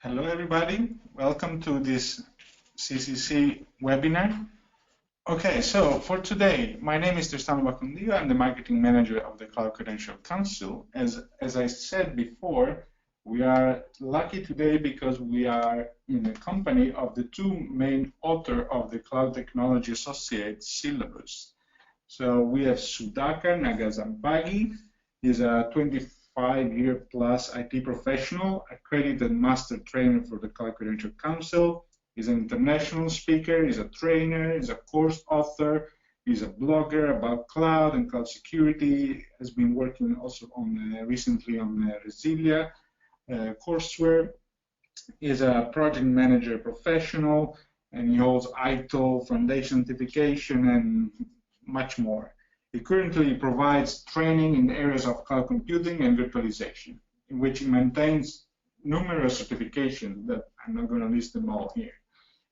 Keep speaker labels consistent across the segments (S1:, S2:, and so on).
S1: Hello, everybody. Welcome to this CCC webinar. Okay, so for today, my name is Tristano Bacundio. I'm the marketing manager of the Cloud Credential Council. As I said before, we are lucky today because we are in the company of the two main authors of the Cloud Technology Associate syllabus. So we have Sudhakar Nagasampagi. He's a 25-year plus IT professional, accredited master trainer for the Cloud Credential Council. He's an international speaker, he's a trainer, he's a course author, he's a blogger about cloud and cloud security, has been working also on recently on Resilia courseware. He's a project manager professional, and he holds ITIL Foundation certification and much more. He currently provides training in areas of cloud computing and virtualization, in which he maintains numerous certifications that I'm not going to list them all here.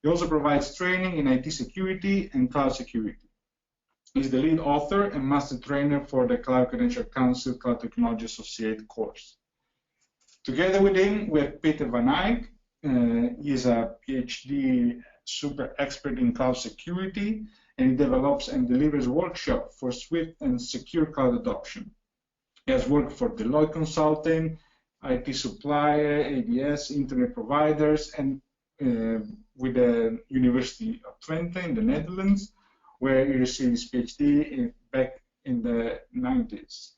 S1: He also provides training in IT security and cloud security. He's the lead author and master trainer for the Cloud Credential Council Cloud Technology Associate course. Together with him, we have Peter Van Eyck. He's a PhD super expert in cloud security, and he develops and delivers workshops for swift and secure cloud adoption. He has worked for Deloitte Consulting, IT supplier, ADS, internet providers, and with the University of Twente in the Netherlands, where he received his PhD back in the 90s.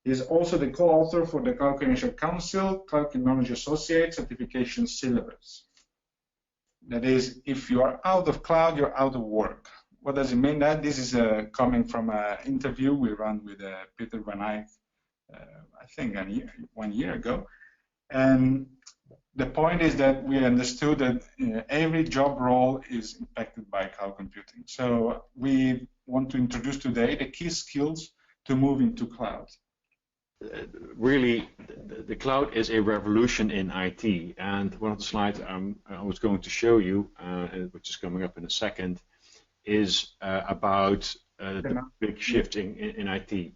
S1: He is also the co-author for the Cloud Credential Council Cloud Technology Associate certification syllabus. That is, if you are out of cloud, you're out of work. What does it mean? That this is coming from an interview we ran with Peter Van Eyck, I think 1 year ago. And the point is that we understood that every job role is impacted by cloud computing. So we want to introduce today the key skills to move into cloud.
S2: Really, the cloud is a revolution in IT, and one of the slides I was going to show you, which is coming up in a second, is about the big shift in IT.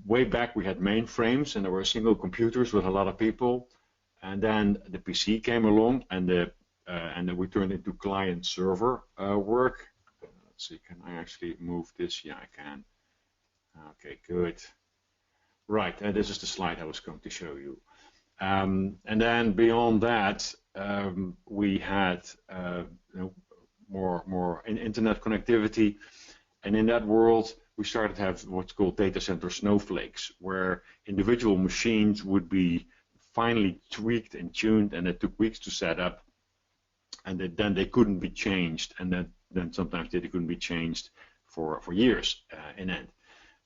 S2: Way back we had mainframes and there were single computers with a lot of people, and then the PC came along and then we turned into client-server work. Let's see, can I actually move this? Yeah, I can. Okay, good. Right, this is the slide I was going to show you. And then beyond that, we had more internet connectivity, and in that world we started to have what's called data center snowflakes, where individual machines would be finely tweaked and tuned, and it took weeks to set up, and then they couldn't be changed, and then sometimes they couldn't be changed for years in end.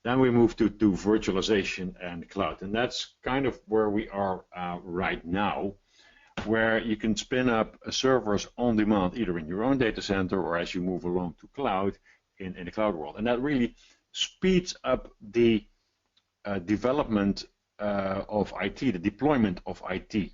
S2: Then we moved to virtualization and cloud, and that's kind of where we are right now, where you can spin up servers on demand, either in your own data center or as you move along to cloud in the cloud world. And that really speeds up the development of IT, the deployment of IT.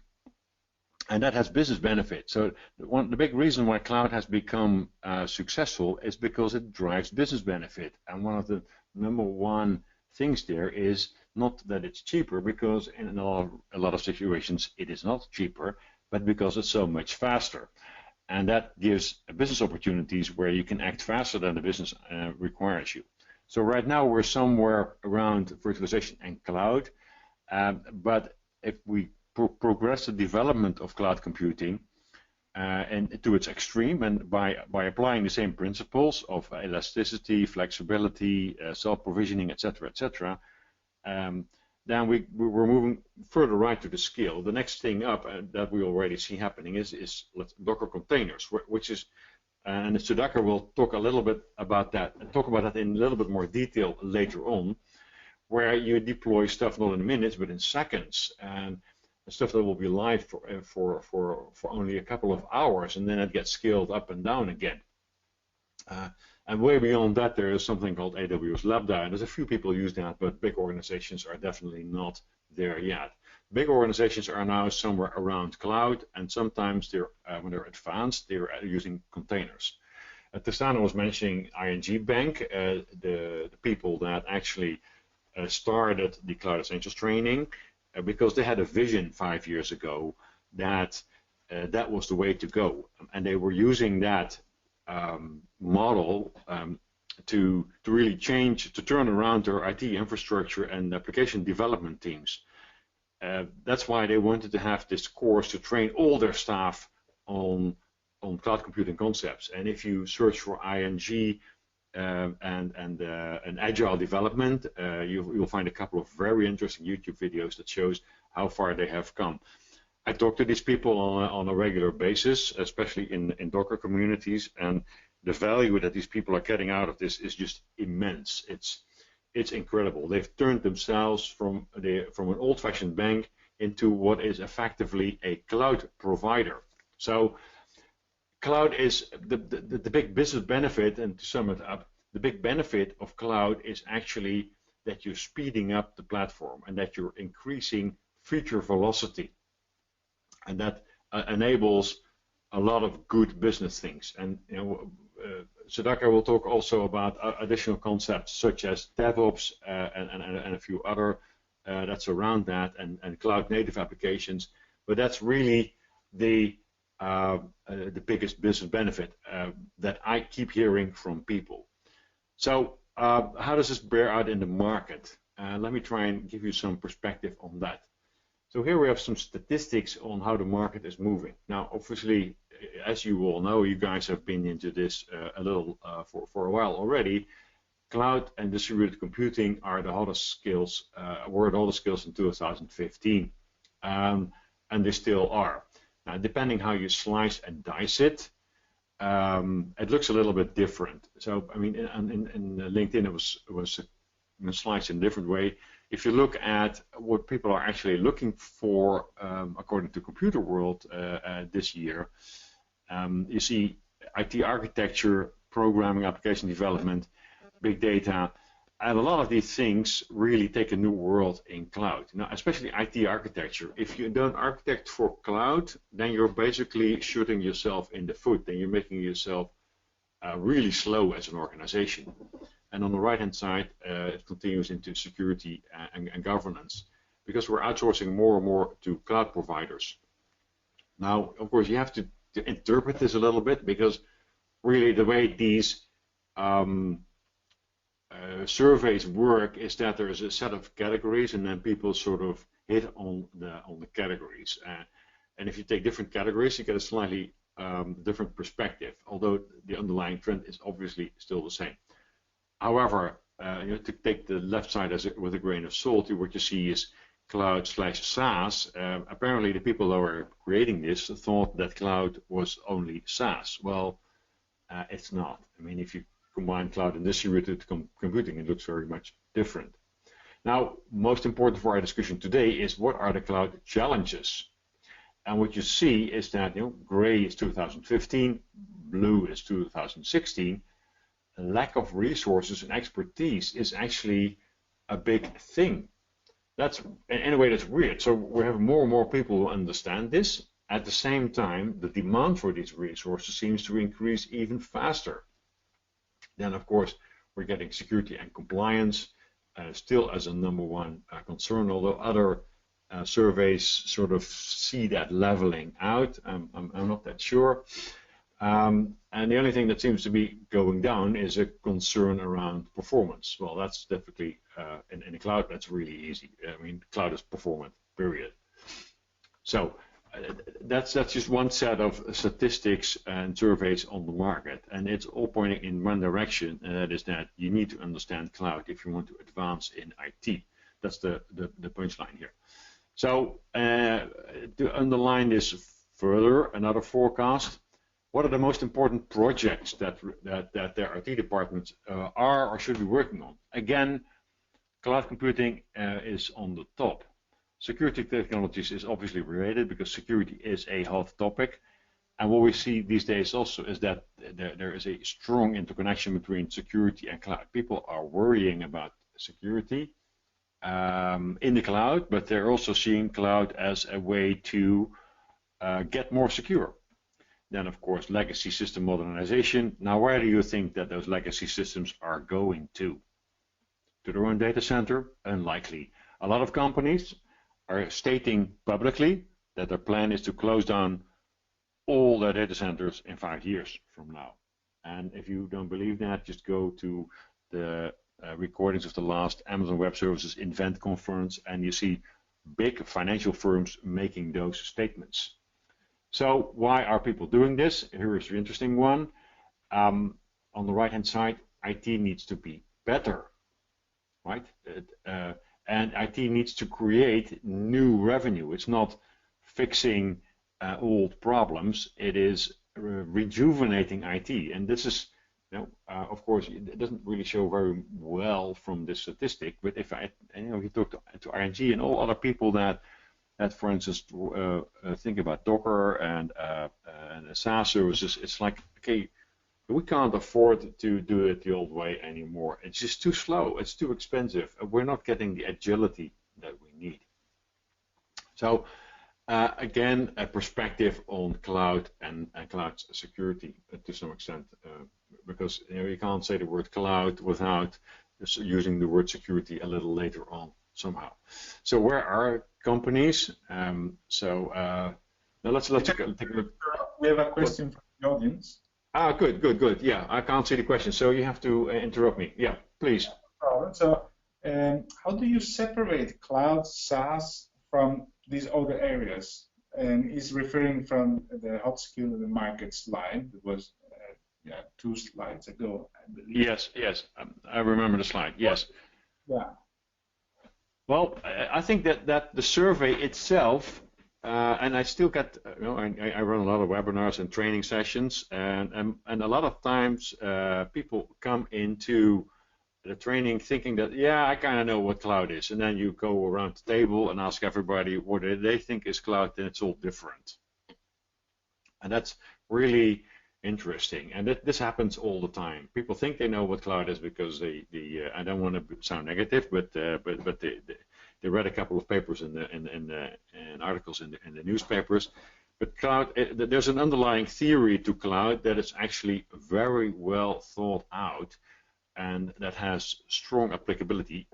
S2: And that has business benefits. So the big reason why cloud has become successful is because it drives business benefit. And one of the #1 things there is not that it's cheaper, because in a lot of situations it is not cheaper, but because it's so much faster. And that gives business opportunities where you can act faster than the business requires you. So right now we're somewhere around virtualization and cloud, but if we progress the development of cloud computing and to its extreme, and by applying the same principles of elasticity, flexibility, self-provisioning, etc., etc., then we're moving further right to the scale. The next thing up that we already see happening is Docker containers, which is, and Sudhakar will talk a little bit about that, and talk about that in a little bit more detail later on, where you deploy stuff not in minutes but in seconds, and stuff that will be live for only a couple of hours, and then it gets scaled up and down again. And way beyond that, there is something called AWS Lambda, and there's a few people use that, but big organizations are definitely not there yet. Big organizations are now somewhere around cloud, and sometimes they're when they're advanced, they're using containers. Tristano was mentioning ING Bank, the people that actually started the Cloud Essentials training, because they had a vision 5 years ago that that was the way to go. And they were using that model to really to turn around their IT infrastructure and application development teams. That's why they wanted to have this course to train all their staff on cloud computing concepts. And if you search for ING and agile development, you'll find a couple of very interesting YouTube videos that shows how far they have come. I talk to these people on a regular basis, especially in Docker communities, and the value that these people are getting out of this is just immense. It's incredible. They've turned themselves from an old-fashioned bank into what is effectively a cloud provider. So cloud is the big business benefit, and to sum it up, the big benefit of cloud is actually that you're speeding up the platform and that you're increasing feature velocity. And that enables a lot of good business things. And Sudhakar will talk also about additional concepts such as DevOps and a few other that's around that, and cloud native applications. But that's really the biggest business benefit that I keep hearing from people. So how does this bear out in the market? Let me try and give you some perspective on that. So here we have some statistics on how the market is moving. Now, obviously, as you all know, you guys have been into this a little for a while already. Cloud and distributed computing are the hottest skills, were the hottest skills in 2015, and they still are. Now, depending how you slice and dice it, it looks a little bit different. So, I mean, in LinkedIn, it was sliced in a different way. If you look at what people are actually looking for, according to Computer World this year, you see IT architecture, programming, application development, big data, and a lot of these things really take a new world in cloud. Now, especially IT architecture. If you don't architect for cloud, then you're basically shooting yourself in the foot. Then you're making yourself really slow as an organization. And on the right-hand side, it continues into security and governance, because we're outsourcing more and more to cloud providers. Now, of course, you have to interpret this a little bit, because really the way these surveys work is that there is a set of categories, and then people sort of hit on the categories. And if you take different categories, you get a slightly different perspective, although the underlying trend is obviously still the same. However, to take the left side with a grain of salt, what you see is cloud/SaaS. Apparently, the people that were creating this thought that cloud was only SaaS. Well, it's not. I mean, if you combine cloud and distributed computing, it looks very much different. Now, most important for our discussion today is what are the cloud challenges? And what you see is that gray is 2015, blue is 2016. Lack of resources and expertise is actually a big thing. That's, in a way, that's weird. So we have more and more people who understand this. At the same time, the demand for these resources seems to increase even faster. Then, of course, we're getting security and compliance still as a #1 concern, although other surveys sort of see that leveling out. I'm not that sure. And the only thing that seems to be going down is a concern around performance. Well, that's definitely, in the cloud, that's really easy. I mean, cloud is performant, period. So that's just one set of statistics and surveys on the market. And it's all pointing in one direction, and that is that you need to understand cloud if you want to advance in IT. That's the punchline here. So to underline this further, another forecast. What are the most important projects that their IT departments are or should be working on? Again, cloud computing is on the top. Security technologies is obviously related, because security is a hot topic. And what we see these days also is that there is a strong interconnection between security and cloud. People are worrying about security in the cloud, but they're also seeing cloud as a way to get more secure. Then, of course, legacy system modernization. Now, where do you think that those legacy systems are going to? To their own data center? Unlikely. A lot of companies are stating publicly that their plan is to close down all their data centers in 5 years from now. And if you don't believe that, just go to the recordings of the last Amazon Web Services Invent conference, and you see big financial firms making those statements. So why are people doing this? Here is the interesting one. On the right-hand side, IT needs to be better, right? And IT needs to create new revenue. It's not fixing old problems. It is rejuvenating IT. And this is, of course, it doesn't really show very well from this statistic. But if we talk to ING and all other people that for instance, think about Docker and SaaS services, it's like, okay, we can't afford to do it the old way anymore. It's just too slow. It's too expensive. We're not getting the agility that we need. So again, a perspective on cloud and cloud security to some extent, because you can't say the word cloud without using the word security a little later on somehow. So where are companies? Now let's take a look.
S1: We have a question from the audience.
S2: Ah, good. Yeah, I can't see the question, so you have to interrupt me. Yeah, please.
S1: So, how do you separate cloud, SaaS from these other areas? And he's referring from the hot skill in the market slide. It was 2 slides ago, I believe.
S2: Yes. I remember the slide. Yes.
S1: Yeah.
S2: Well, I think that the survey itself. And I still get, I run a lot of webinars and training sessions, and a lot of times people come into the training thinking that, yeah, I kind of know what cloud is, and then you go around the table and ask everybody what they think is cloud, and it's all different. And that's really interesting, and this happens all the time. People think they know what cloud is because I don't want to sound negative, but they read a couple of papers and articles in the newspapers. But cloud, there's an underlying theory to cloud that is actually very well thought out, and that has strong applicability,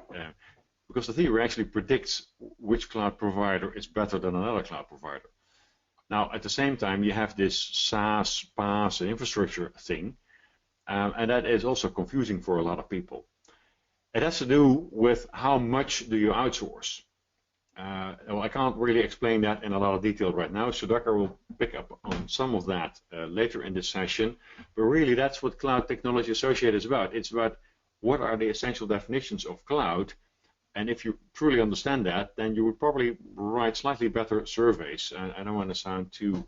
S2: because the theory actually predicts which cloud provider is better than another cloud provider. Now, at the same time, you have this SaaS, PaaS, infrastructure thing, and that is also confusing for a lot of people. It has to do with how much do you outsource. Well, I can't really explain that in a lot of detail right now. Sudhakar will pick up on some of that later in this session. But really, that's what Cloud Technology Associated is about. It's about what are the essential definitions of cloud. And if you truly understand that, then you would probably write slightly better surveys. I don't want to sound too,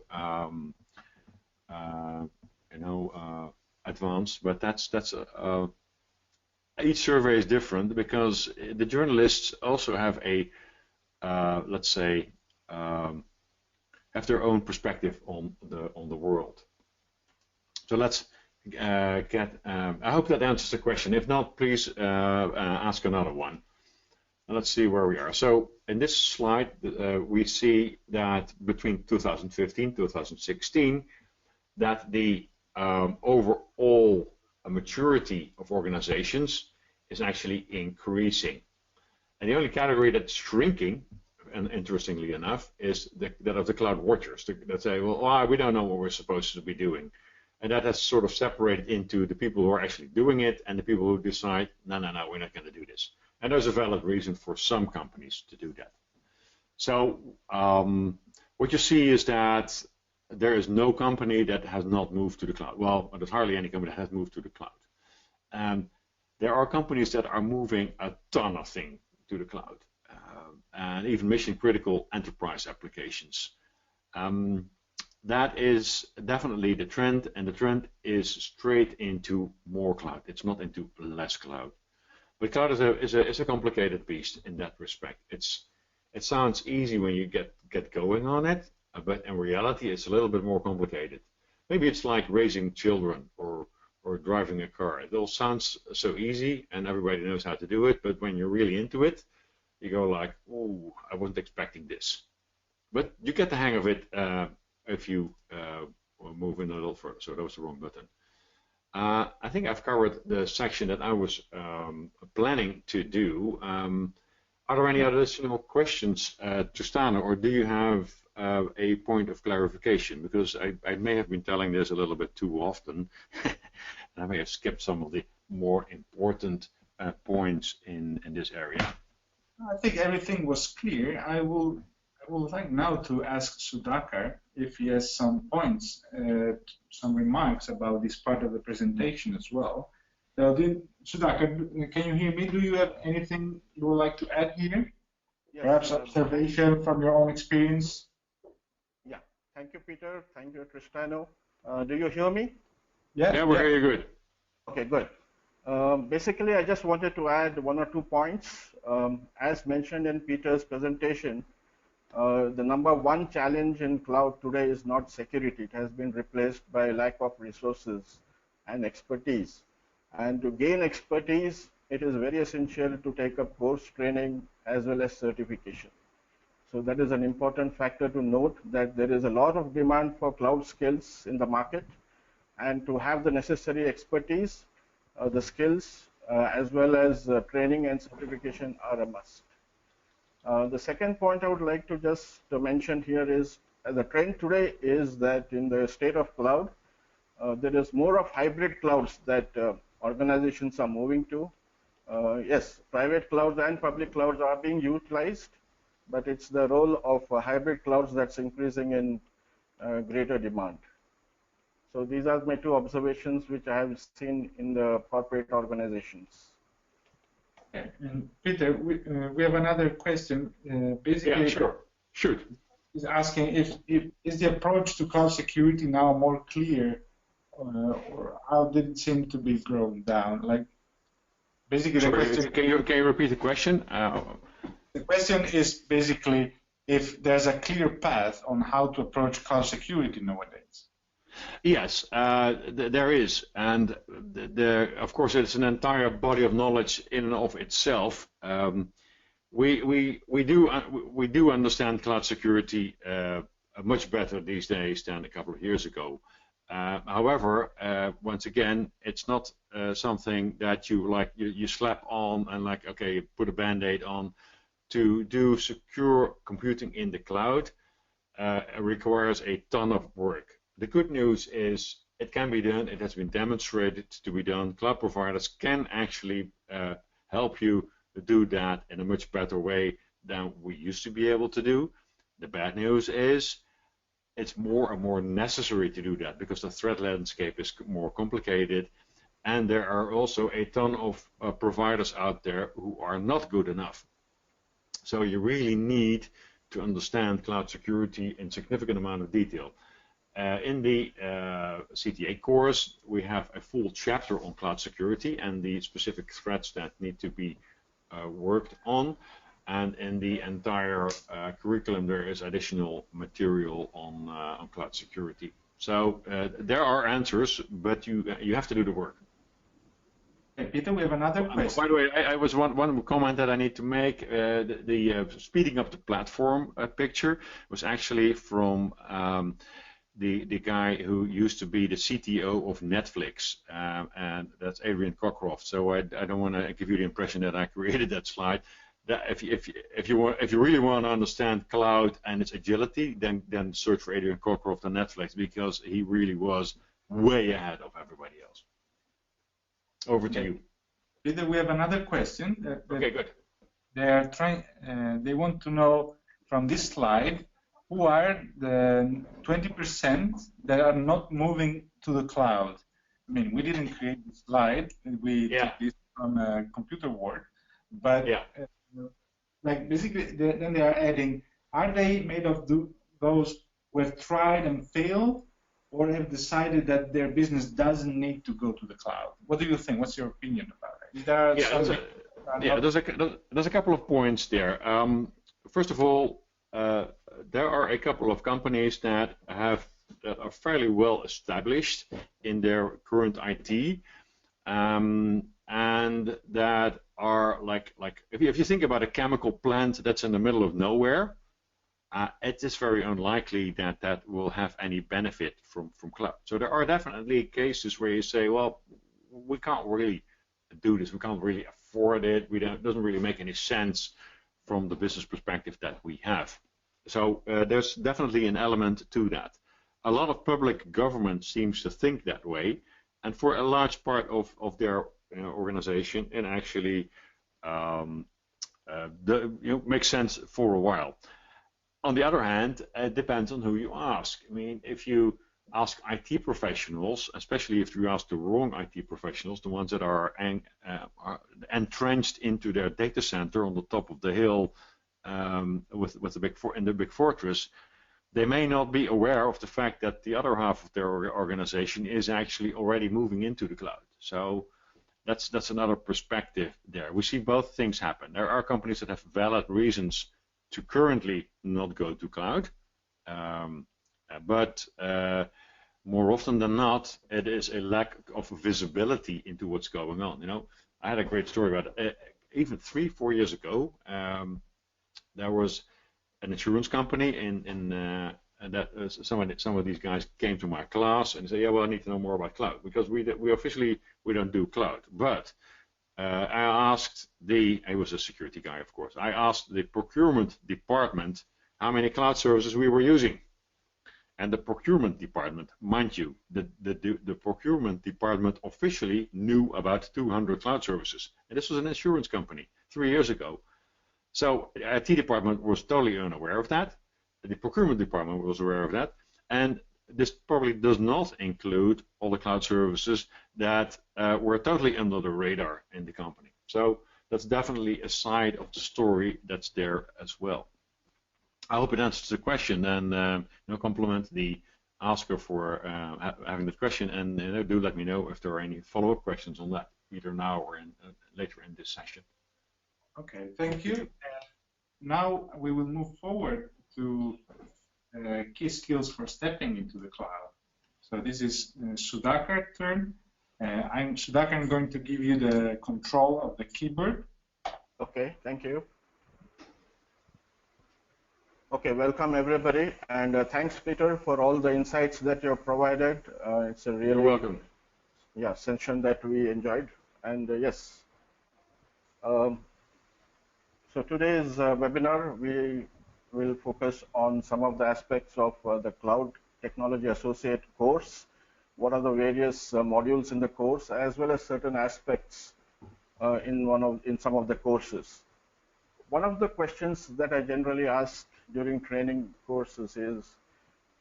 S2: advanced, but that's each survey is different because the journalists also have a, let's say, have their own perspective on the world. So let's get. I hope that answers the question. If not, please ask another one. Let's see where we are. So in this slide, we see that between 2015 2016, that the overall maturity of organizations is actually increasing. And the only category that's shrinking, and interestingly enough, is that of the cloud watchers that say, well, we don't know what we're supposed to be doing. And that has sort of separated into the people who are actually doing it and the people who decide, no, we're not going to do this. And there's a valid reason for some companies to do that. So what you see is that there is no company that has not moved to the cloud. Well, there's hardly any company that has moved to the cloud. There are companies that are moving a ton of things to the cloud, and even mission-critical enterprise applications. That is definitely the trend, and the trend is straight into more cloud. It's not into less cloud. But cloud is a complicated beast in that respect. It sounds easy when you get going on it, but in reality, it's a little bit more complicated. Maybe it's like raising children or driving a car. It all sounds so easy, and everybody knows how to do it. But when you're really into it, you go like, "Oh, I wasn't expecting this." But you get the hang of it if you move in a little further. So that was the wrong button. I think I've covered the section that I was planning to do. Are there any additional questions, Tristana, or do you have a point of clarification, because I may have been telling this a little bit too often, and I may have skipped some of the more important points in this area.
S1: I think everything was clear. I would like now to ask Sudhakar if he has some points, some remarks about this part of the presentation as well. Sudhakar, can you hear me? Do you have anything you would like to add here?
S3: Yes,
S1: perhaps observation from your own experience?
S3: Yeah, thank you, Peter. Thank you, Tristano. Do you hear me?
S2: Yeah, we hear you good.
S3: Okay, good. Basically, I just wanted to add one or 2 points. As mentioned in Peter's presentation, the number one challenge in cloud today is not security. It has been replaced by lack of resources and expertise. And to gain expertise, it is very essential to take up course training as well as certification. So that is an important factor to note, that there is a lot of demand for cloud skills in the market, and to have the necessary expertise, the skills, as well as training and certification are a must. The second point I would like to just mention here is the trend today is that in the state of cloud, there is more of hybrid clouds that organizations are moving to. Yes, private clouds and public clouds are being utilized, but it's the role of hybrid clouds that's increasing in greater demand. So these are my 2 observations which I have seen in the corporate organizations.
S1: Okay. And Peter, we have another question. Basically,
S2: yeah, sure. Shoot.
S1: Is asking if is the approach to cloud security now more clear, or how did it seem to be broken down? Like, basically,
S2: Sorry,
S1: the question.
S2: Can you repeat the question?
S1: The question is basically if there's a clear path on how to approach cloud security nowadays.
S2: Yes, there is, and of course it's an entire body of knowledge in and of itself. We do understand cloud security much better these days than a couple of years ago. However, once again, it's not something that you slap on and okay, put a band-aid on. To do secure computing in the cloud requires a ton of work. The good news is it can be done. It has been demonstrated to be done. Cloud providers can actually help you do that in a much better way than we used to be able to do. The bad news is it's more and more necessary to do that because the threat landscape is more complicated, and there are also a ton of providers out there who are not good enough. So you really need to understand cloud security in significant amount of detail. In the CTA course, we have a full chapter on cloud security and the specific threats that need to be worked on. And in the entire curriculum, there is additional material on cloud security. So there are answers, but you have to do the work.
S1: Okay, Peter, we have another question.
S2: By the way, I was one comment that I need to make. The speeding up the platform picture was actually from the guy who used to be the CTO of Netflix, and that's Adrian Cockcroft. So I don't want to give you the impression that I created that slide. That if you really want to understand cloud and its agility, then search for Adrian Cockcroft on Netflix, because he really was way ahead of everybody else. Over to you.
S1: Peter, we have another question.
S2: Okay, good.
S1: They are trying. They want to know from this slide who are the 20% that are not moving to the cloud. I mean, we didn't create this slide. We took this from Computer World, but like basically, then they are adding: are they made of those who have tried and failed, or have decided that their business doesn't need to go to the cloud? What do you think? What's your opinion about it?
S2: There's a couple of points there. First of all, there are a couple of companies that are fairly well established in their current IT, and that are like if you think about a chemical plant that's in the middle of nowhere, it is very unlikely that will have any benefit from cloud. So there are definitely cases where you say, well, we can't really do this, we can't really afford it, it doesn't really make any sense from the business perspective that we have. So there's definitely an element to that. A lot of public government seems to think that way, and for a large part of their organization, it actually makes sense for a while. On the other hand, it depends on who you ask. I mean, if you ask IT professionals, especially if you ask the wrong IT professionals, the ones that are entrenched into their data center on the top of the hill with the big fortress, they may not be aware of the fact that the other half of their organization is actually already moving into the cloud. So that's another perspective there. We see both things happen. There are companies that have valid reasons to currently not go to cloud, but more often than not, it is a lack of visibility into what's going on. You know, I had a great story about it. Even 3-4 years ago, there was an insurance company and that some of these guys came to my class and said, yeah, well, I need to know more about cloud because we officially don't do cloud. But I asked I was a security guy, of course. I asked the procurement department how many cloud services we were using. And the procurement department, mind you, the procurement department officially knew about 200 cloud services. And this was an insurance company 3 years ago. So the IT department was totally unaware of that. The procurement department was aware of that. And this probably does not include all the cloud services that were totally under the radar in the company. So that's definitely a side of the story that's there as well. I hope it answers the question, and compliment the asker for having that question, and do let me know if there are any follow-up questions on that, either now or later in this session.
S1: Okay, thank you. Now we will move forward to key skills for stepping into the cloud. So this is Sudhakar's turn. Sudhakar, I'm going to give you the control of the keyboard.
S3: Okay, thank you. Okay, welcome everybody, and thanks, Peter, for all the insights that you have provided. It's a really
S2: You're welcome.
S3: Yeah, session that we enjoyed, and yes. So today's webinar, we will focus on some of the aspects of the Cloud Technology Associate course. What are the various modules in the course, as well as certain aspects in some of the courses. One of the questions that I generally ask during training courses is,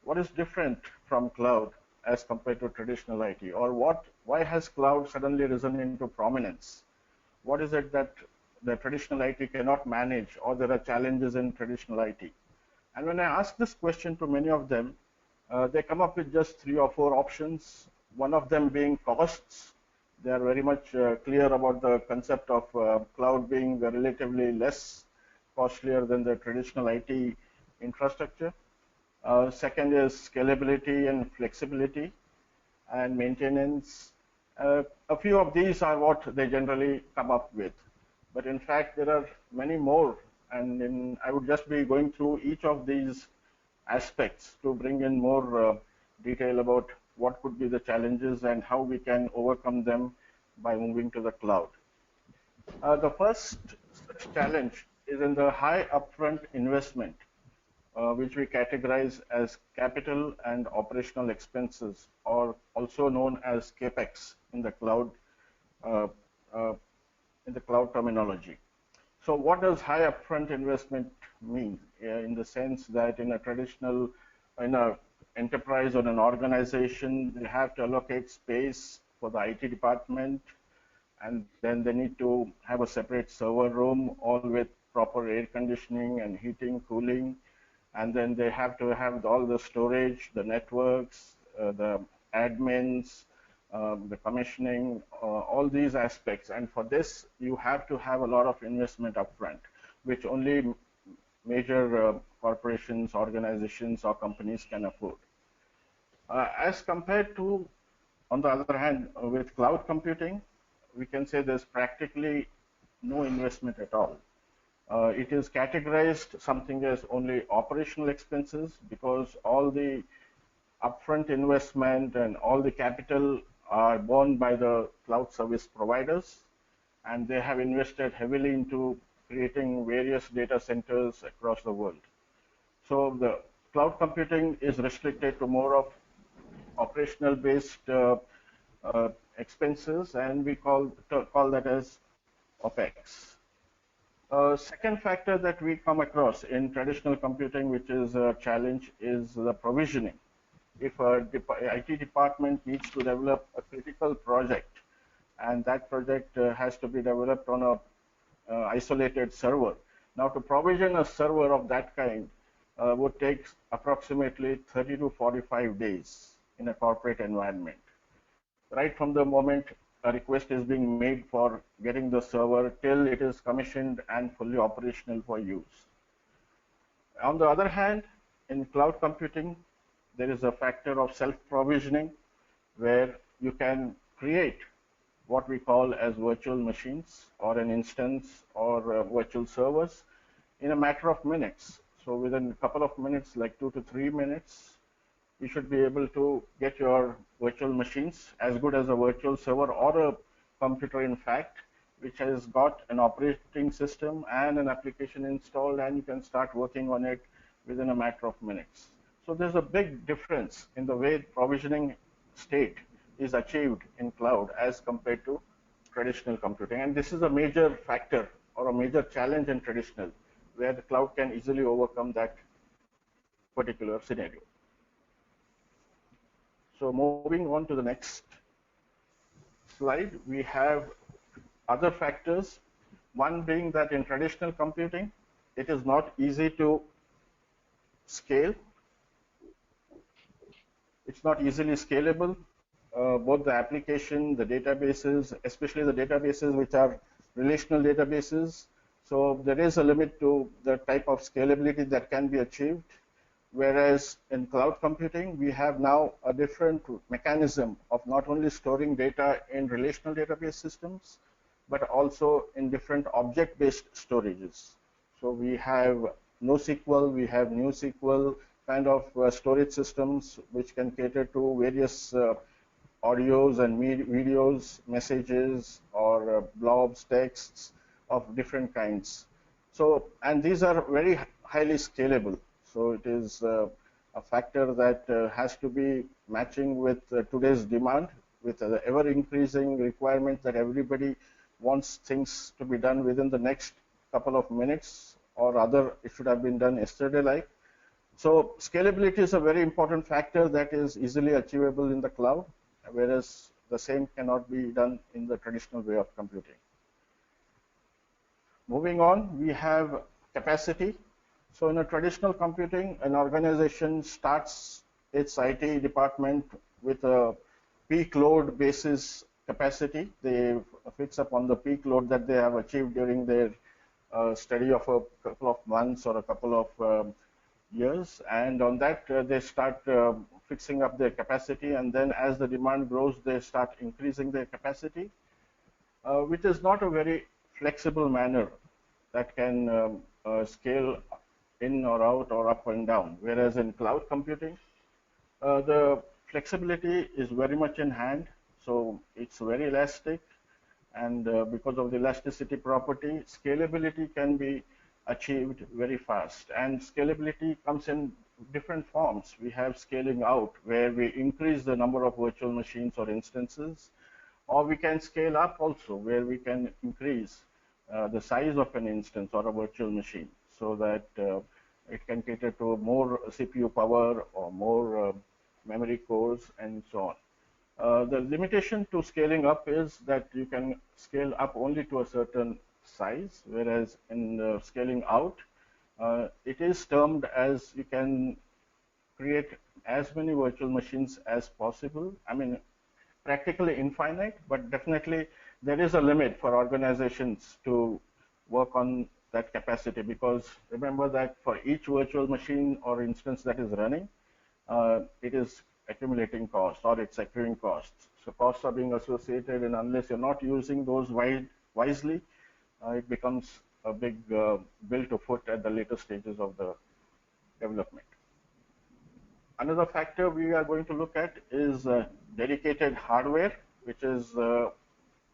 S3: what is different from cloud as compared to traditional IT, or why has cloud suddenly risen into prominence? What is it that the traditional IT cannot manage, or there are challenges in traditional IT? And when I ask this question to many of them, they come up with just 3 or 4 options, one of them being costs. They are very much clear about the concept of cloud being relatively less costlier than the traditional IT infrastructure. Second is scalability and flexibility and maintenance. A few of these are what they generally come up with. But in fact, there are many more. And I would just be going through each of these aspects to bring in more detail about what could be the challenges and how we can overcome them by moving to the cloud. The first challenge is in the high upfront investment, which we categorize as capital and operational expenses, or also known as CAPEX in the cloud terminology. So what does high upfront investment mean? In the sense that in an enterprise or an organization, they have to allocate space for the IT department, and then they need to have a separate server room, all with proper air conditioning and heating, cooling, and then they have to have all the storage, the networks, the admins, the commissioning, all these aspects. And for this, you have to have a lot of investment upfront, which only major corporations, organizations, or companies can afford. As compared to, on the other hand, with cloud computing, we can say there's practically no investment at all. It is categorized something as only operational expenses, because all the upfront investment and all the capital are borne by the cloud service providers, and they have invested heavily into creating various data centers across the world. So the cloud computing is restricted to more of operational based expenses, and we call that as OPEX. Second factor that we come across in traditional computing, which is a challenge, is the provisioning. If a IT department needs to develop a critical project, and that project has to be developed on a isolated server. Now, to provision a server of that kind would take approximately 30 to 45 days in a corporate environment. Right from the moment a request is being made for getting the server till it is commissioned and fully operational for use. On the other hand, in cloud computing, there is a factor of self-provisioning where you can create what we call as virtual machines or an instance or virtual servers in a matter of minutes. So within a couple of minutes, like 2 to 3 minutes, you should be able to get your virtual machines as good as a virtual server or a computer, in fact, which has got an operating system and an application installed, and you can start working on it within a matter of minutes. So there's a big difference in the way provisioning state is achieved in cloud as compared to traditional computing. And this is a major factor or a major challenge in traditional, where the cloud can easily overcome that particular scenario. So moving on to the next slide, we have other factors. One being that in traditional computing, it is not easy to scale. It's not easily scalable. Both the application, the databases, especially the databases which are relational databases. So there is a limit to the type of scalability that can be achieved. Whereas in cloud computing, we have now a different mechanism of not only storing data in relational database systems, but also in different object-based storages. So we have NoSQL, we have NewSQL kind of storage systems which can cater to various audios and videos, messages, or blobs, texts of different kinds. So, and these are very highly scalable. So it is a factor that has to be matching with today's demand, with the ever-increasing requirement that everybody wants things to be done within the next couple of minutes, or rather it should have been done yesterday-like. So scalability is a very important factor that is easily achievable in the cloud, whereas the same cannot be done in the traditional way of computing. Moving on, we have capacity. So in a traditional computing, an organization starts its IT department with a peak load basis capacity. They fix up on the peak load that they have achieved during their study of a couple of months or a couple of years. And on that, they start fixing up their capacity. And then as the demand grows, they start increasing their capacity, which is not a very flexible manner that can scale in or out or up and down. Whereas in cloud computing, the flexibility is very much in hand. So it's very elastic. And because of the elasticity property, scalability can be achieved very fast. And scalability comes in different forms. We have scaling out, where we increase the number of virtual machines or instances, or we can scale up also, where we can increase the size of an instance or a virtual machine, so that it can cater to more CPU power or more memory cores and so on. The limitation to scaling up is that you can scale up only to a certain size, whereas in scaling out, it is termed as you can create as many virtual machines as possible. I mean, practically infinite, but definitely there is a limit for organizations to work on that capacity, because remember that for each virtual machine or instance that is running, it is accumulating costs, or it's accruing costs. So costs are being associated, and unless you're not using those wisely, it becomes a big bill to foot at the later stages of the development. Another factor we are going to look at is dedicated hardware, which is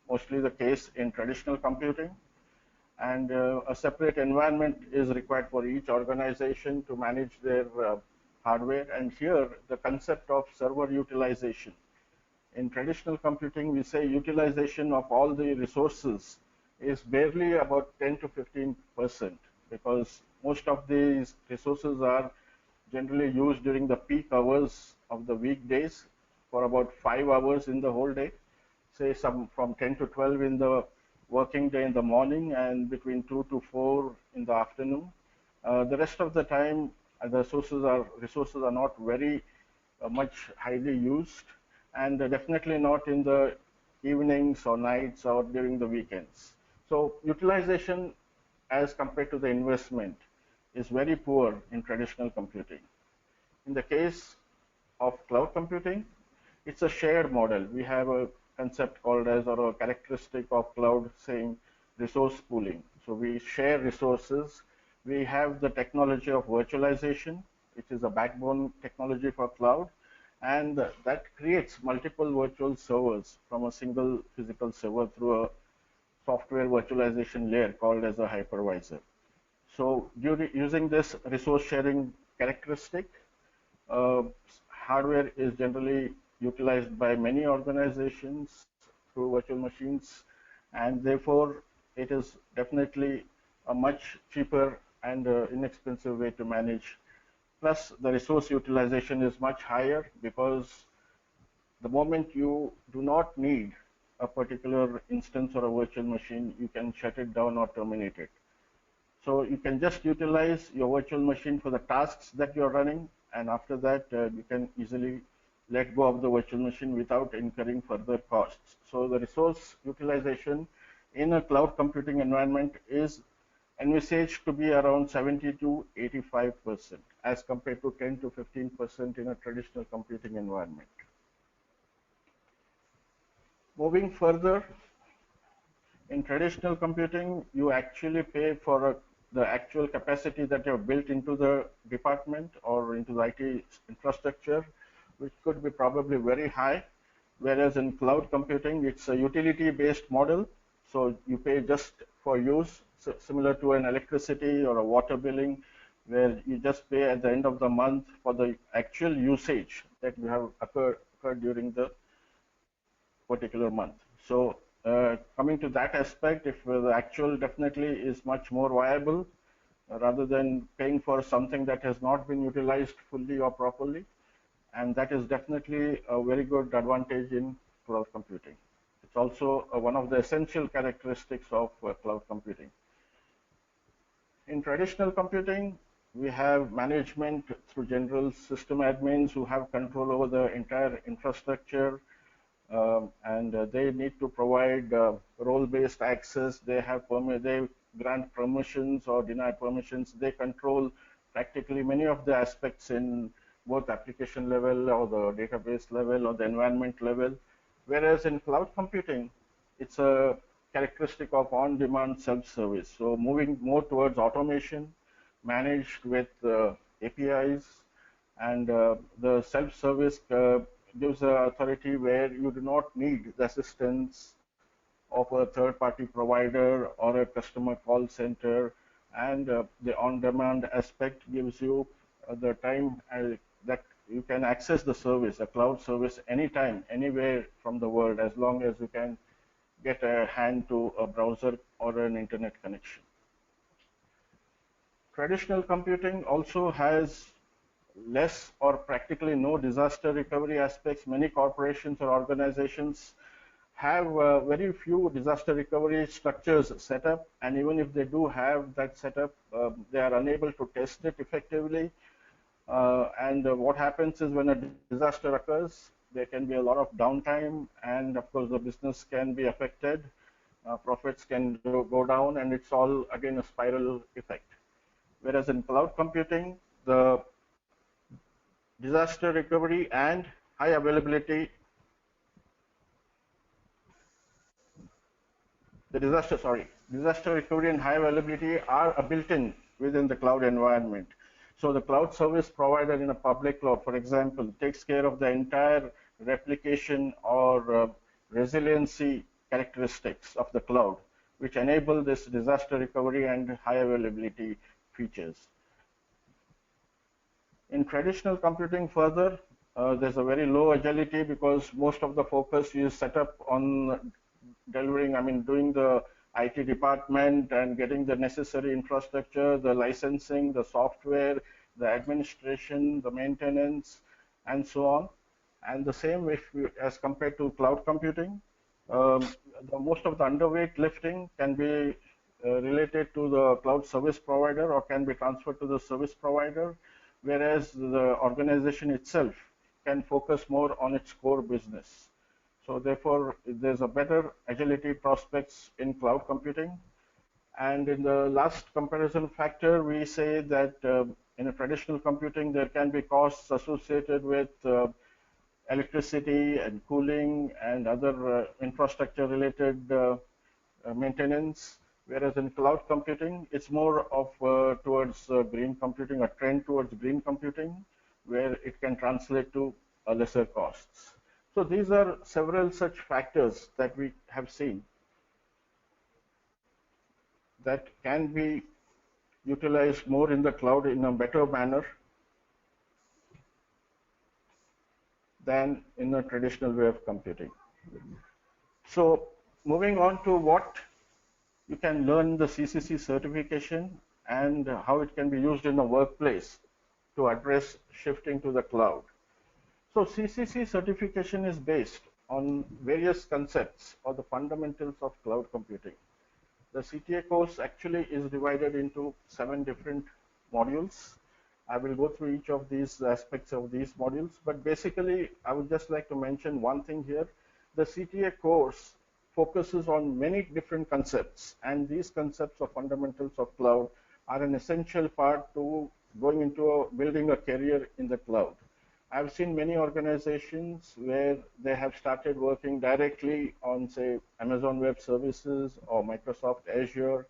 S3: mostly the case in traditional computing. and a separate environment is required for each organization to manage their hardware. And here, the concept of server utilization. In traditional computing, we say utilization of all the resources is barely about 10 to 15%, because most of these resources are generally used during the peak hours of the weekdays for about 5 hours in the whole day, say some from 10 to 12 in the working day in the morning and between 2 to 4 in the afternoon. The rest of the time, the resources are not very much highly used, and definitely not in the evenings or nights or during the weekends. So utilization as compared to the investment is very poor in traditional computing. In the case of cloud computing, it's a shared model. We have a concept called as, or a characteristic of cloud saying resource pooling. So we share resources. We have the technology of virtualization, which is a backbone technology for cloud, and that creates multiple virtual servers from a single physical server through a software virtualization layer called as a hypervisor. So using this resource sharing characteristic, hardware is generally utilized by many organizations through virtual machines, and therefore it is definitely a much cheaper and inexpensive way to manage. Plus, the resource utilization is much higher, because the moment you do not need a particular instance or a virtual machine, you can shut it down or terminate it. So you can just utilize your virtual machine for the tasks that you're running, and after that you can easily let go of the virtual machine without incurring further costs. So the resource utilization in a cloud computing environment is envisaged to be around 70 to 85%, as compared to 10 to 15% in a traditional computing environment. Moving further, in traditional computing, you actually pay for the actual capacity that you have built into the department or into the IT infrastructure, which could be probably very high, whereas in cloud computing, it's a utility-based model. So you pay just for use, similar to an electricity or a water billing, where you just pay at the end of the month for the actual usage that you have occurred during the particular month. So coming to that aspect, if the actual definitely is much more viable rather than paying for something that has not been utilized fully or properly, and that is definitely a very good advantage in cloud computing. It's also one of the essential characteristics of cloud computing. In traditional computing, we have management through general system admins who have control over the entire infrastructure, and they need to provide role-based access. They grant permissions or deny permissions. They control practically many of the aspects in both application level or the database level or the environment level. Whereas in cloud computing, it's a characteristic of on-demand self-service. So moving more towards automation, managed with APIs, and the self-service gives authority where you do not need the assistance of a third-party provider or a customer call center, and the on-demand aspect gives you the time that you can access the service, a cloud service, anytime, anywhere from the world, as long as you can get a hand to a browser or an internet connection. Traditional computing also has less or practically no disaster recovery aspects. Many corporations or organizations have very few disaster recovery structures set up, and even if they do have that set up, they are unable to test it effectively. And what happens is when a disaster occurs, there can be a lot of downtime, and of course the business can be affected, profits can go down, and it's all again a spiral effect. Whereas in cloud computing, the disaster recovery and high availability, disaster recovery and high availability are built-in within the cloud environment. So the cloud service provider in a public cloud, for example, takes care of the entire replication or resiliency characteristics of the cloud, which enable this disaster recovery and high availability features. In traditional computing further, there's a very low agility because most of the focus is set up on delivering, doing the IT department and getting the necessary infrastructure, the licensing, the software, the administration, the maintenance, and so on. And the same as compared to cloud computing, most of the underweight lifting can be related to the cloud service provider or can be transferred to the service provider, whereas the organization itself can focus more on its core business. So therefore, there's a better agility prospects in cloud computing. And in the last comparison factor, we say that in a traditional computing, there can be costs associated with electricity and cooling and other infrastructure related maintenance, whereas in cloud computing, it's more of towards green computing, a trend towards green computing, where it can translate to lesser costs. So these are several such factors that we have seen that can be utilized more in the cloud in a better manner than in a traditional way of computing. So moving on to what you can learn the CCC certification and how it can be used in the workplace to address shifting to the cloud. So CCC certification is based on various concepts or the fundamentals of cloud computing. The CTA course actually is divided into 7 different modules. I will go through each of these aspects of these modules, but basically I would just like to mention one thing here. The CTA course focuses on many different concepts, and these concepts of fundamentals of cloud are an essential part to going into building a career in the cloud. I've seen many organizations where they have started working directly on, say, Amazon Web Services or Microsoft Azure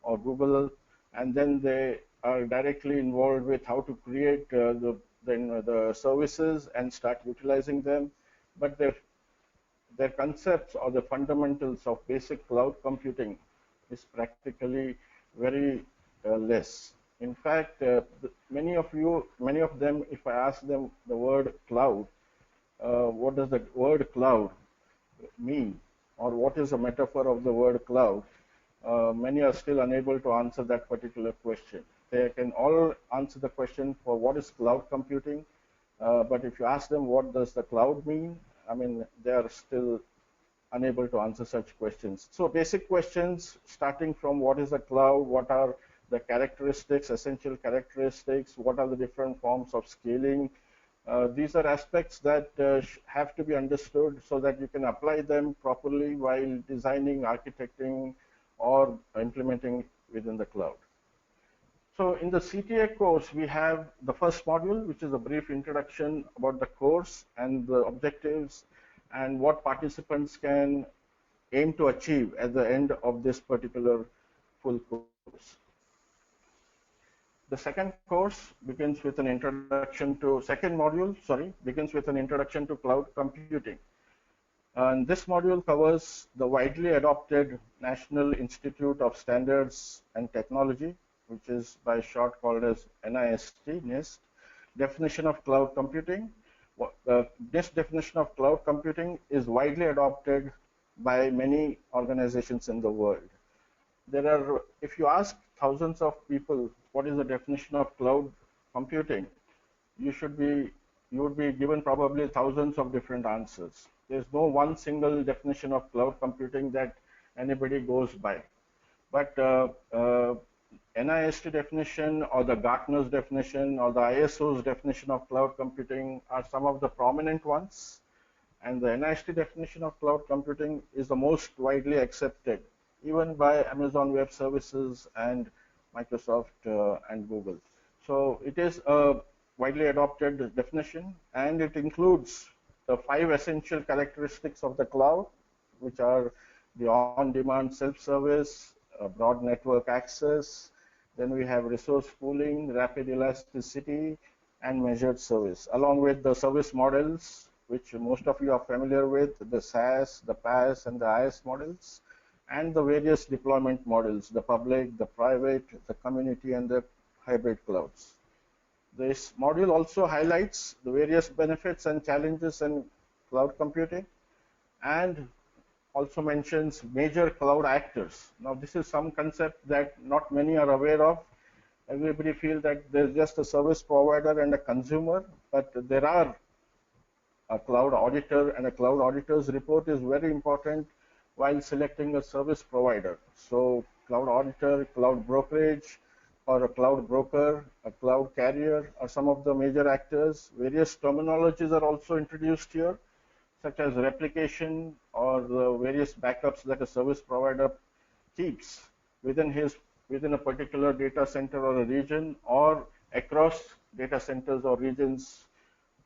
S3: or Google, and then they are directly involved with how to create the services and start utilizing them. But their concepts or the fundamentals of basic cloud computing is practically very less. In fact, many of them, if I ask them the word cloud, what does the word cloud mean, or what is the metaphor of the word cloud, many are still unable to answer that particular question. They can all answer the question for what is cloud computing, but if you ask them what does the cloud mean, they are still unable to answer such questions. So basic questions starting from what is the cloud, what are the characteristics, essential characteristics, what are the different forms of scaling. These are aspects that have to be understood so that you can apply them properly while designing, architecting, or implementing within the cloud. So in the CTA course, we have the first module, which is a brief introduction about the course and the objectives and what participants can aim to achieve at the end of this particular full course. The second course begins with an introduction to, begins with an introduction to cloud computing. And this module covers the widely adopted National Institute of Standards and Technology, which is by short called as NIST, definition of cloud computing. This definition of cloud computing is widely adopted by many organizations in the world. If you ask thousands of people what is the definition of cloud computing, you would be given probably thousands of different answers. There's no one single definition of cloud computing that anybody goes by. But NIST definition or the Gartner's definition or the ISO's definition of cloud computing are some of the prominent ones. And the NIST definition of cloud computing is the most widely accepted, even by Amazon Web Services and Microsoft and Google. So it is a widely adopted definition, and it includes the 5 essential characteristics of the cloud, which are the on-demand self-service, broad network access, then we have resource pooling, rapid elasticity, and measured service, along with the service models, which most of you are familiar with, the SaaS, the PaaS, and the IaaS models, and the various deployment models, the public, the private, the community, and the hybrid clouds. This module also highlights the various benefits and challenges in cloud computing and also mentions major cloud actors. Now, this is some concept that not many are aware of. Everybody feels that there's just a service provider and a consumer, but there are a cloud auditor, and a cloud auditor's report is very important while selecting a service provider. So cloud auditor, cloud brokerage, or a cloud broker, a cloud carrier are some of the major actors. Various terminologies are also introduced here, such as replication or the various backups that a service provider keeps within a particular data center or a region, or across data centers or regions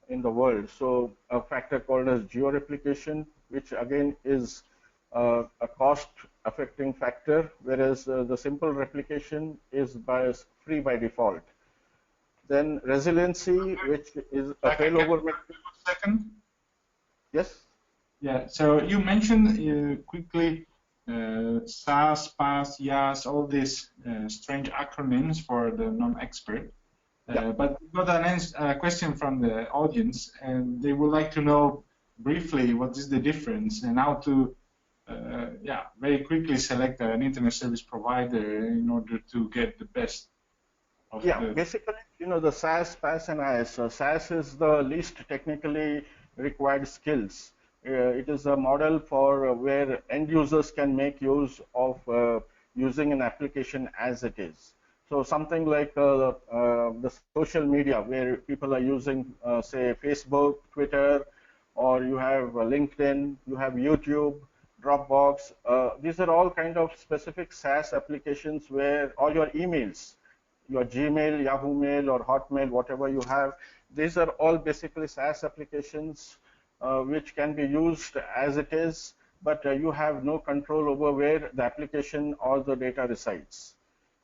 S3: in the world. So a factor called as geo-replication, which again is a cost affecting factor, whereas the simple replication is free by default. Then resiliency, which is a failover.
S1: Second.
S3: Yes?
S1: Yeah, so you mentioned quickly SAS, PAS, YAS, all these strange acronyms for the non-expert. But we got a question from the audience, and they would like to know briefly what is the difference and how to very quickly select an internet service provider in order to get the best of
S3: basically, the SAS, PAS, and IS. So SAS is the least technically required skills. It is a model for where end users can make use of using an application as it is. So something like the social media, where people are using, say, Facebook, Twitter, or you have LinkedIn, you have YouTube, Dropbox. These are all kind of specific SaaS applications where all your emails, your Gmail, Yahoo Mail, or Hotmail, whatever you have, these are all basically SaaS applications which can be used as it is, but you have no control over where the application or the data resides.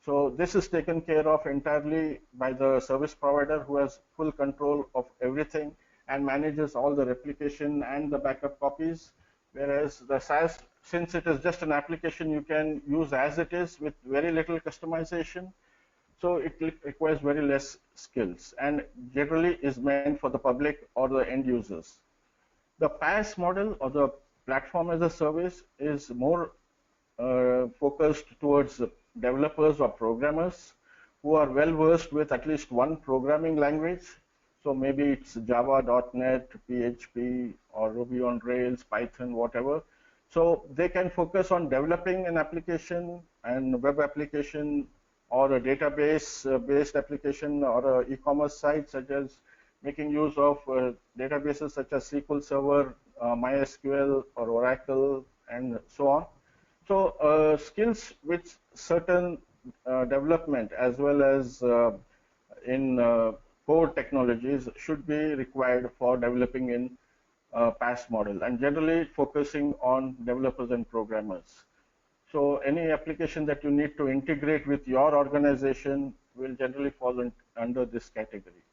S3: So this is taken care of entirely by the service provider, who has full control of everything and manages all the replication and the backup copies. Whereas the SaaS, since it is just an application you can use as it is with very little customization, so it requires very less skills and generally is meant for the public or the end users. The PaaS model, or the platform as a service, is more focused towards developers or programmers who are well versed with at least one programming language. So maybe it's Java, .NET, PHP, or Ruby on Rails, Python, whatever. So they can focus on developing an application and web application, or a database-based application, or an e-commerce site, such as making use of databases such as SQL Server, MySQL, or Oracle, and so on. So skills with certain development as well as in core technologies should be required for developing in PaaS model, and generally focusing on developers and programmers. So any application that you need to integrate with your organization will generally fall under this category.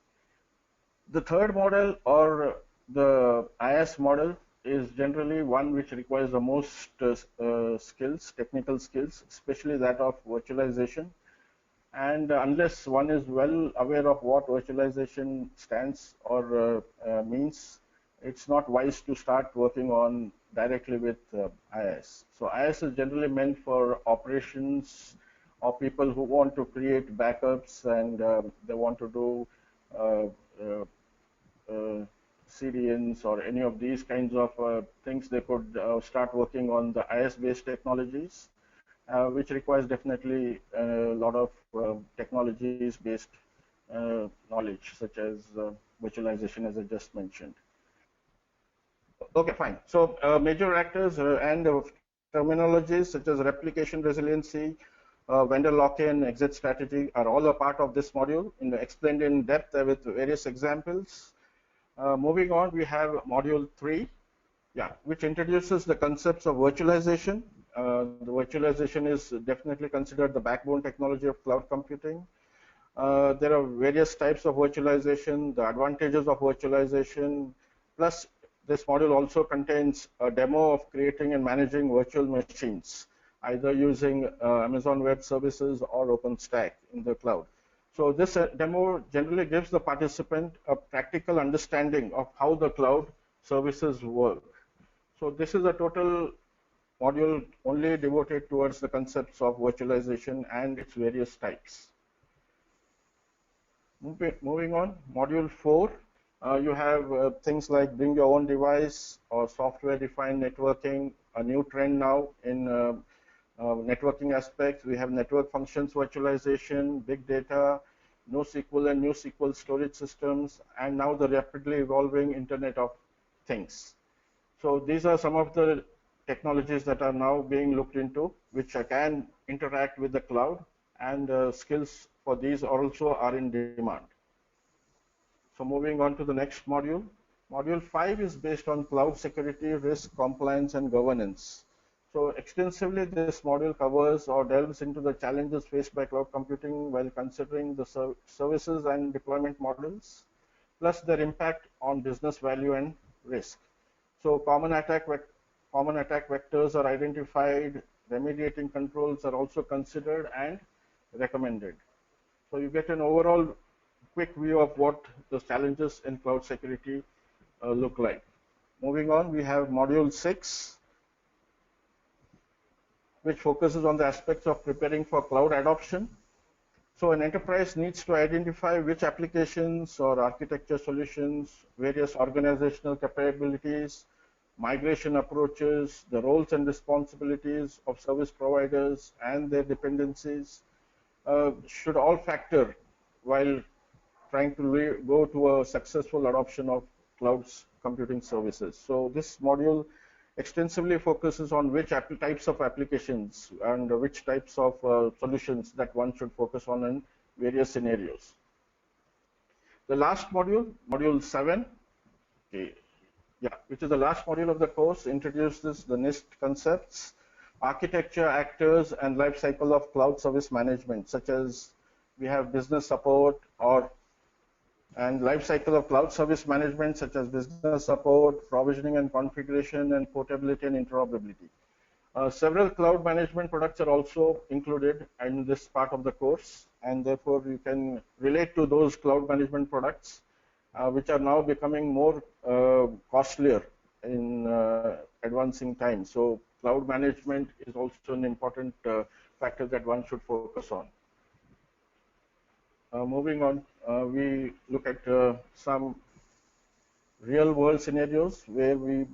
S3: The third model, or the IS model, is generally one which requires the most skills, technical skills, especially that of virtualization. And unless one is well aware of what virtualization stands or means, it's not wise to start working on directly with IS. So IS is generally meant for operations, or people who want to create backups and they want to do CDNs or any of these kinds of things. They could start working on the IS-based technologies, which requires definitely a lot of technologies-based knowledge, such as virtualization, as I just mentioned. Okay, fine. So major actors and terminologies such as replication resiliency, vendor lock-in, exit strategy are all a part of this module, explained in depth with various examples. Moving on, we have module 3, which introduces the concepts of virtualization. The virtualization is definitely considered the backbone technology of cloud computing. There are various types of virtualization, the advantages of virtualization, plus this module also contains a demo of creating and managing virtual machines. either using Amazon Web Services or OpenStack in the cloud. So this demo generally gives the participant a practical understanding of how the cloud services work. So this is a total module only devoted towards the concepts of virtualization and its various types. Moving on, module 4, you have things like bring your own device or software-defined networking, a new trend now in networking aspects. We have network functions virtualization, big data, NoSQL and NewSQL storage systems, and now the rapidly evolving Internet of Things. So these are some of the technologies that are now being looked into, which can interact with the cloud, and skills for these also are in demand. So moving on to the next module. Module 5 is based on cloud security, risk, compliance, and governance. So extensively, this module covers or delves into the challenges faced by cloud computing while considering the services and deployment models, plus their impact on business value and risk. So common attack vectors are identified, remediating controls are also considered and recommended. So you get an overall quick view of what the challenges in cloud security look like. Moving on, we have module 6, which focuses on the aspects of preparing for cloud adoption. So an enterprise needs to identify which applications or architecture solutions, various organizational capabilities, migration approaches, the roles and responsibilities of service providers and their dependencies should all factor while trying to go to a successful adoption of cloud computing services. So this module extensively focuses on which types of applications and which types of solutions that one should focus on in various scenarios. The last module, module 7, which is the last module of the course, introduces the NIST concepts, architecture, actors, and life cycle of cloud service management, such as we have business support and life cycle of cloud service management, such as business support, provisioning and configuration, and portability and interoperability. Several cloud management products are also included in this part of the course, and therefore you can relate to those cloud management products, which are now becoming more costlier in advancing time. So cloud management is also an important factor that one should focus on. Moving on, we look at some real world scenarios where we,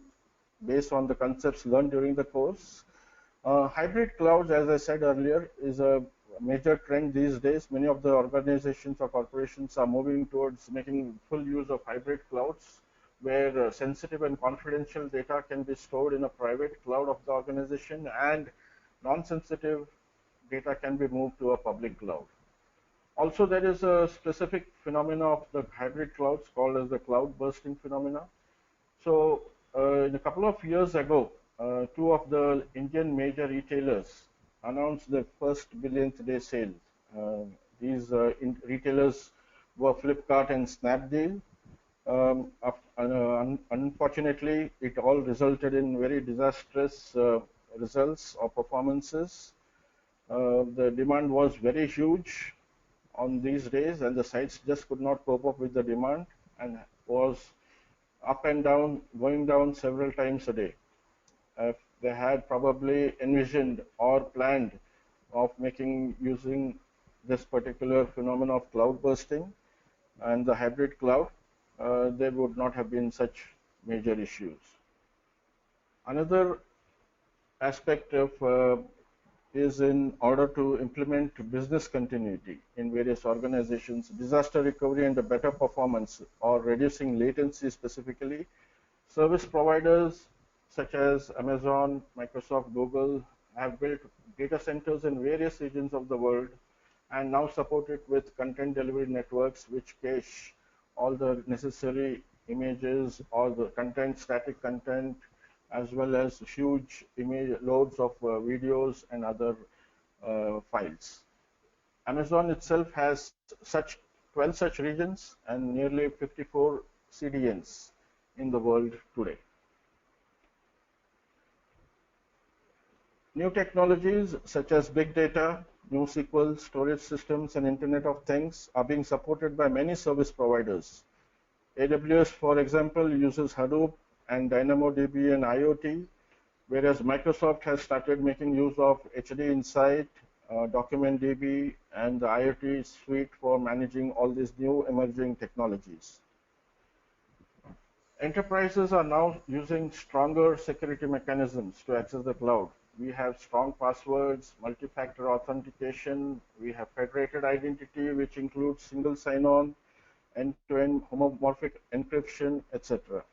S3: based on the concepts learned during the course. Hybrid clouds, as I said earlier, is a major trend these days. Many of the organizations or corporations are moving towards making full use of hybrid clouds, where sensitive and confidential data can be stored in a private cloud of the organization and non-sensitive data can be moved to a public cloud. Also, there is a specific phenomena of the hybrid clouds called as the cloud bursting phenomena. So, in a couple of years ago, two of the Indian major retailers announced their first billionth day sale. These retailers were Flipkart and Snapdeal. Unfortunately, it all resulted in very disastrous results or performances. The demand was very huge on these days, and the sites just could not cope up with the demand and was up and down, going down several times a day. They had probably envisioned or planned of using this particular phenomenon of cloud bursting and the hybrid cloud, there would not have been such major issues. Another aspect of is in order to implement business continuity in various organizations, disaster recovery and a better performance or reducing latency specifically. Service providers such as Amazon, Microsoft, Google have built data centers in various regions of the world and now support it with content delivery networks which cache all the necessary images, all the content, static content, as well as huge image loads of videos and other files. Amazon itself has 12 such regions and nearly 54 CDNs in the world today. New technologies such as big data, NoSQL, storage systems, and Internet of Things are being supported by many service providers. AWS, for example, uses Hadoop and DynamoDB and IoT, whereas Microsoft has started making use of HD Insight, DocumentDB, and the IoT suite for managing all these new emerging technologies. Enterprises are now using stronger security mechanisms to access the cloud. We have strong passwords, multi-factor authentication, we have federated identity, which includes single sign-on, end-to-end homomorphic encryption, etc.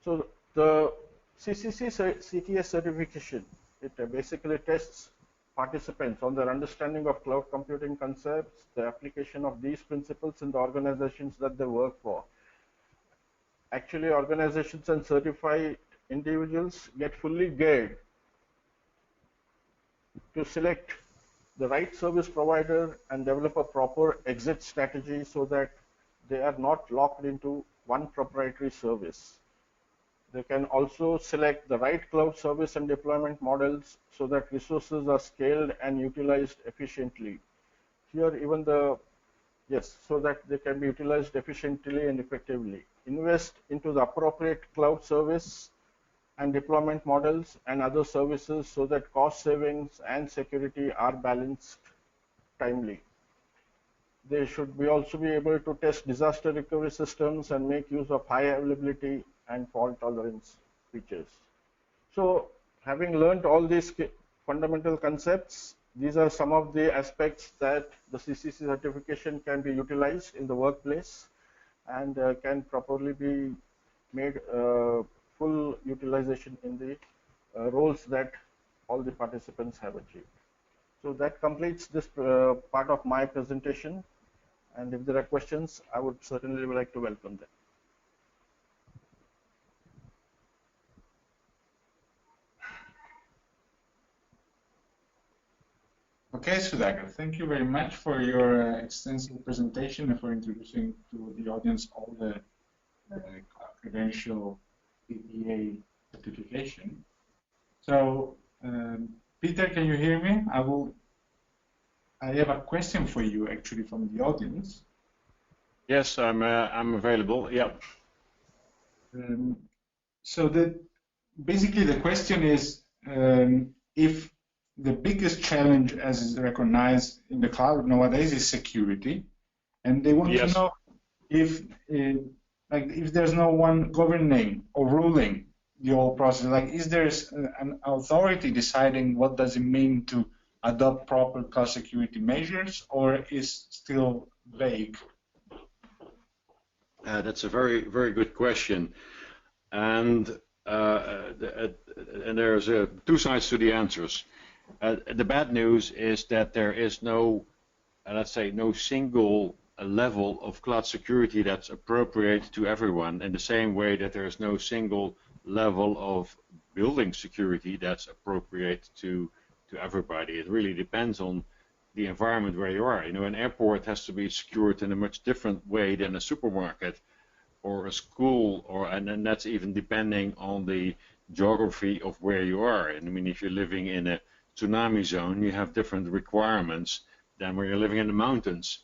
S3: So the CCC CTS certification, it basically tests participants on their understanding of cloud computing concepts, the application of these principles in the organizations that they work for. Actually, organizations and certified individuals get fully geared to select the right service provider and develop a proper exit strategy so that they are not locked into one proprietary service. They can also select the right cloud service and deployment models so that resources are scaled and utilized efficiently. Here, even so that they can be utilized efficiently and effectively. Invest into the appropriate cloud service and deployment models and other services so that cost savings and security are balanced timely. They should also be able to test disaster recovery systems and make use of high availability and fault tolerance features. So, having learned all these fundamental concepts, these are some of the aspects that the CCC certification can be utilized in the workplace and can properly be made full utilization in the roles that all the participants have achieved. So that completes this part of my presentation, and if there are questions, I would certainly like to welcome them.
S1: Okay, Sudhakar, thank you very much for your extensive presentation and for introducing to the audience all the credential PPA certification. So, Peter, can you hear me? I have a question for you actually from the audience.
S2: Yes, I'm available. Yeah.
S1: So basically the question is if the biggest challenge, as is recognized in the cloud nowadays, is security, and they want to know if there's no one governing or ruling the whole process. Like, is there an authority deciding what does it mean to adopt proper cloud security measures, or is still vague?
S2: That's a very, very good question, and there's two sides to the answers. The bad news is that there is no, let's say, no single level of cloud security that's appropriate to everyone, in the same way that there is no single level of building security that's appropriate to everybody. It really depends on the environment where you are. You know, an airport has to be secured in a much different way than a supermarket or a school, and that's even depending on the geography of where you are. And I mean, if you're living in a tsunami zone, you have different requirements than when you're living in the mountains.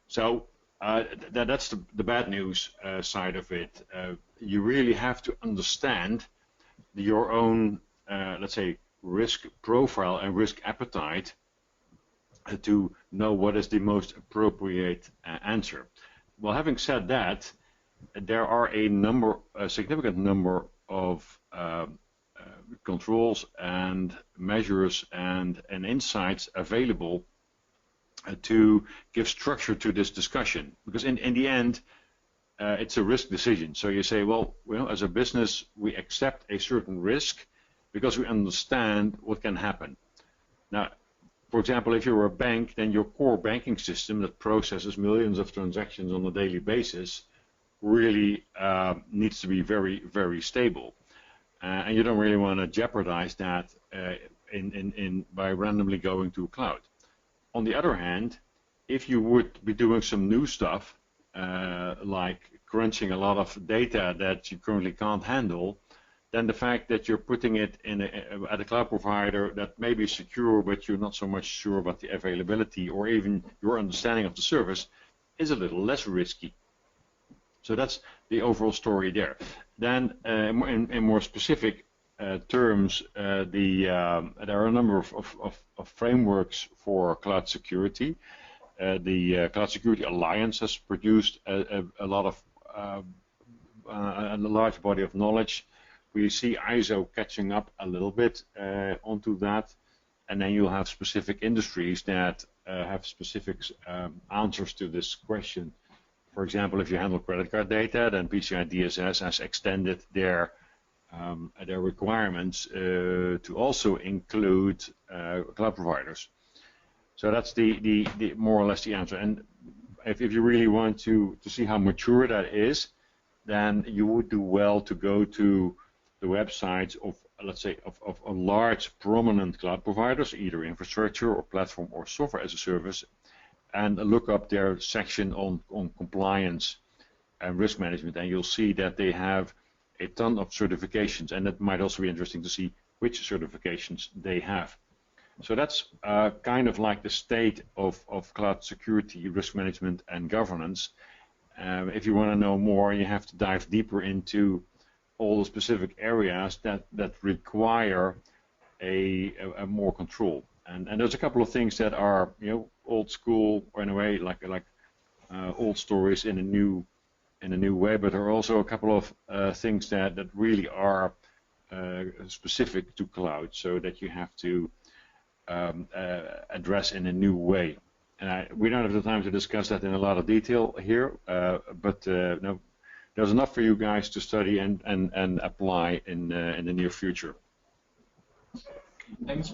S2: So that's the bad news side of it. You really have to understand your own, let's say, risk profile and risk appetite to know what is the most appropriate answer. Well, having said that, there are a significant number of controls and measures and insights available to give structure to this discussion, because in the end it's a risk decision. So you say, well, as a business we accept a certain risk because we understand what can happen. Now, for example, if you're a bank, then your core banking system that processes millions of transactions on a daily basis really needs to be very, very stable. And you don't really want to jeopardize that by randomly going to cloud. On the other hand, if you would be doing some new stuff, like crunching a lot of data that you currently can't handle, then the fact that you're putting it in at a cloud provider that may be secure, but you're not so much sure about the availability or even your understanding of the service is a little less risky. So that's the overall story there. Then in more specific terms, there are a number of frameworks for cloud security. The Cloud Security Alliance has produced a lot of a large body of knowledge. We see ISO catching up a little bit onto that, and then you'll have specific industries that have specific answers to this question. For example, if you handle credit card data, then PCI DSS has extended their requirements to also include cloud providers. So that's the more or less the answer. And if you really want to see how mature that is, then you would do well to go to the websites of, let's say, of large prominent cloud providers, either infrastructure or platform or software as a service, and look up their section on compliance and risk management, and you'll see that they have a ton of certifications, and it might also be interesting to see which certifications they have. So that's kind of like the state of cloud security, risk management, and governance. If you want to know more, you have to dive deeper into all the specific areas that require a more control. And there's a couple of things that are, you know, old school, or in a way like old stories in a new way, but there are also a couple of things that really are specific to cloud, so that you have to address in a new way. And we don't have the time to discuss that in a lot of detail here, but no, there's enough for you guys to study and apply in the near future.
S1: Thanks.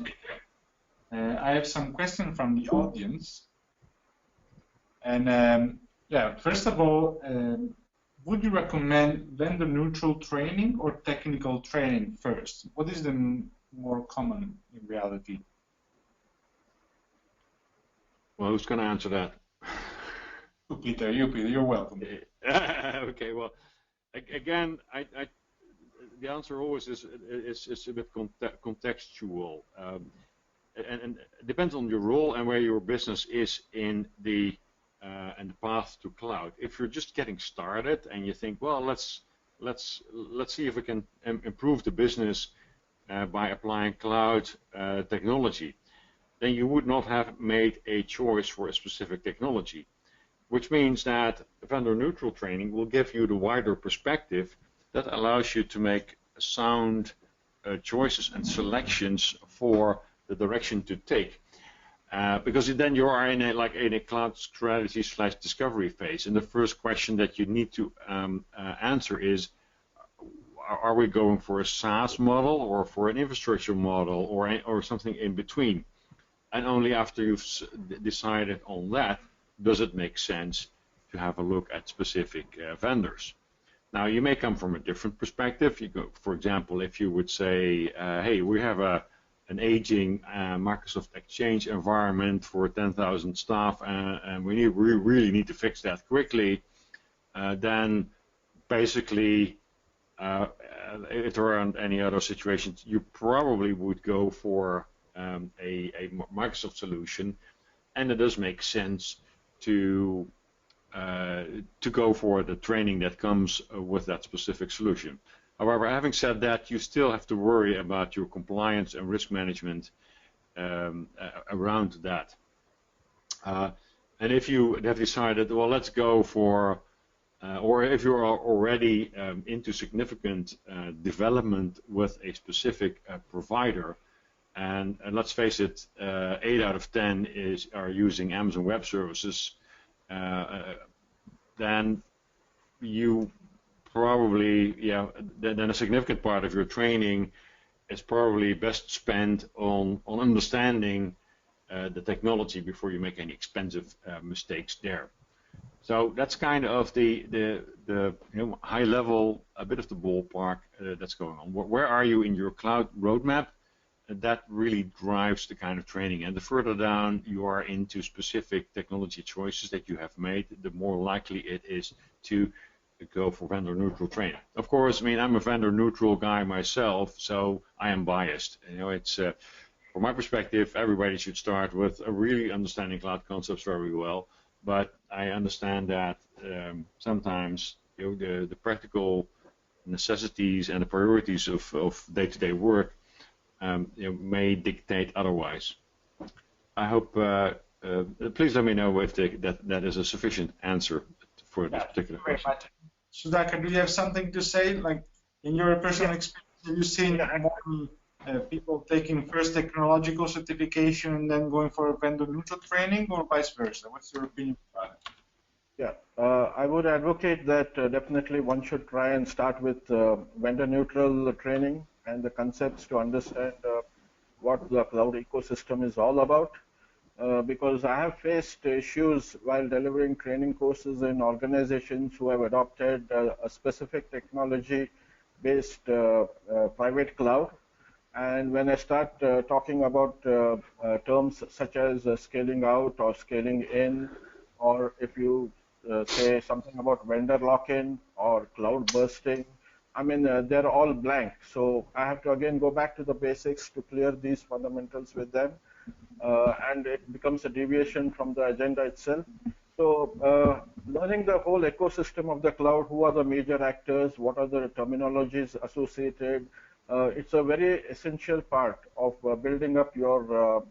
S1: I have some questions from the audience. And yeah, first of all, would you recommend vendor-neutral training or technical training first? What is the more common in reality?
S2: Well, who's going to answer that?
S1: Peter, you're welcome.
S2: Okay, well, again, the answer always is a bit contextual, and it depends on your role and where your business is in the path to cloud. If you're just getting started and you think, well, let's see if we can improve the business by applying cloud technology, then you would not have made a choice for a specific technology, which means that vendor-neutral training will give you the wider perspective that allows you to make sound choices and selections for the direction to take. Because then you are in a cloud strategy / discovery phase, and the first question that you need to answer is, are we going for a SaaS model or for an infrastructure model or something in between? And only after you've decided on that does it make sense to have a look at specific vendors. Now, you may come from a different perspective. You go, for example, if you would say, hey, we have an aging Microsoft Exchange environment for 10,000 staff, and we really need to fix that quickly, then basically, if there aren't any other situations, you probably would go for a Microsoft solution, and it does make sense to go for the training that comes with that specific solution. However, having said that, you still have to worry about your compliance and risk management around that. And if you have decided, well, let's go for, or if you are already into significant development with a specific provider, and let's face it, 8 out of 10 are using Amazon Web Services, then you probably, then a significant part of your training is probably best spent on understanding the technology before you make any expensive mistakes there. So that's kind of the high level, a bit of the ballpark that's going on. Where are you in your cloud roadmap? That really drives the kind of training. And the further down you are into specific technology choices that you have made, the more likely it is to go for vendor neutral training. Of course, I mean, I'm a vendor neutral guy myself, so I am biased. You know, it's from my perspective, everybody should start with really understanding cloud concepts very well. But I understand that sometimes, you know, the practical necessities and the priorities of day-to-day work you know, may dictate otherwise. I hope. Please let me know if that is a sufficient answer for this particular question.
S1: Sudhakar, do you have something to say? Like, in your personal experience, have you seen more people taking first technological certification and then going for a vendor neutral training, or vice versa? What's your opinion about it?
S3: Yeah, I would advocate that definitely one should try and start with vendor neutral training and the concepts to understand what the cloud ecosystem is all about. Because I have faced issues while delivering training courses in organizations who have adopted a specific technology-based private cloud. And when I start talking about terms such as scaling out or scaling in, or if you say something about vendor lock-in or cloud bursting, I mean, they're all blank. So I have to again go back to the basics to clear these fundamentals with them. And it becomes a deviation from the agenda itself. So learning the whole ecosystem of the cloud, who are the major actors, what are the terminologies associated, it's a very essential part of building up your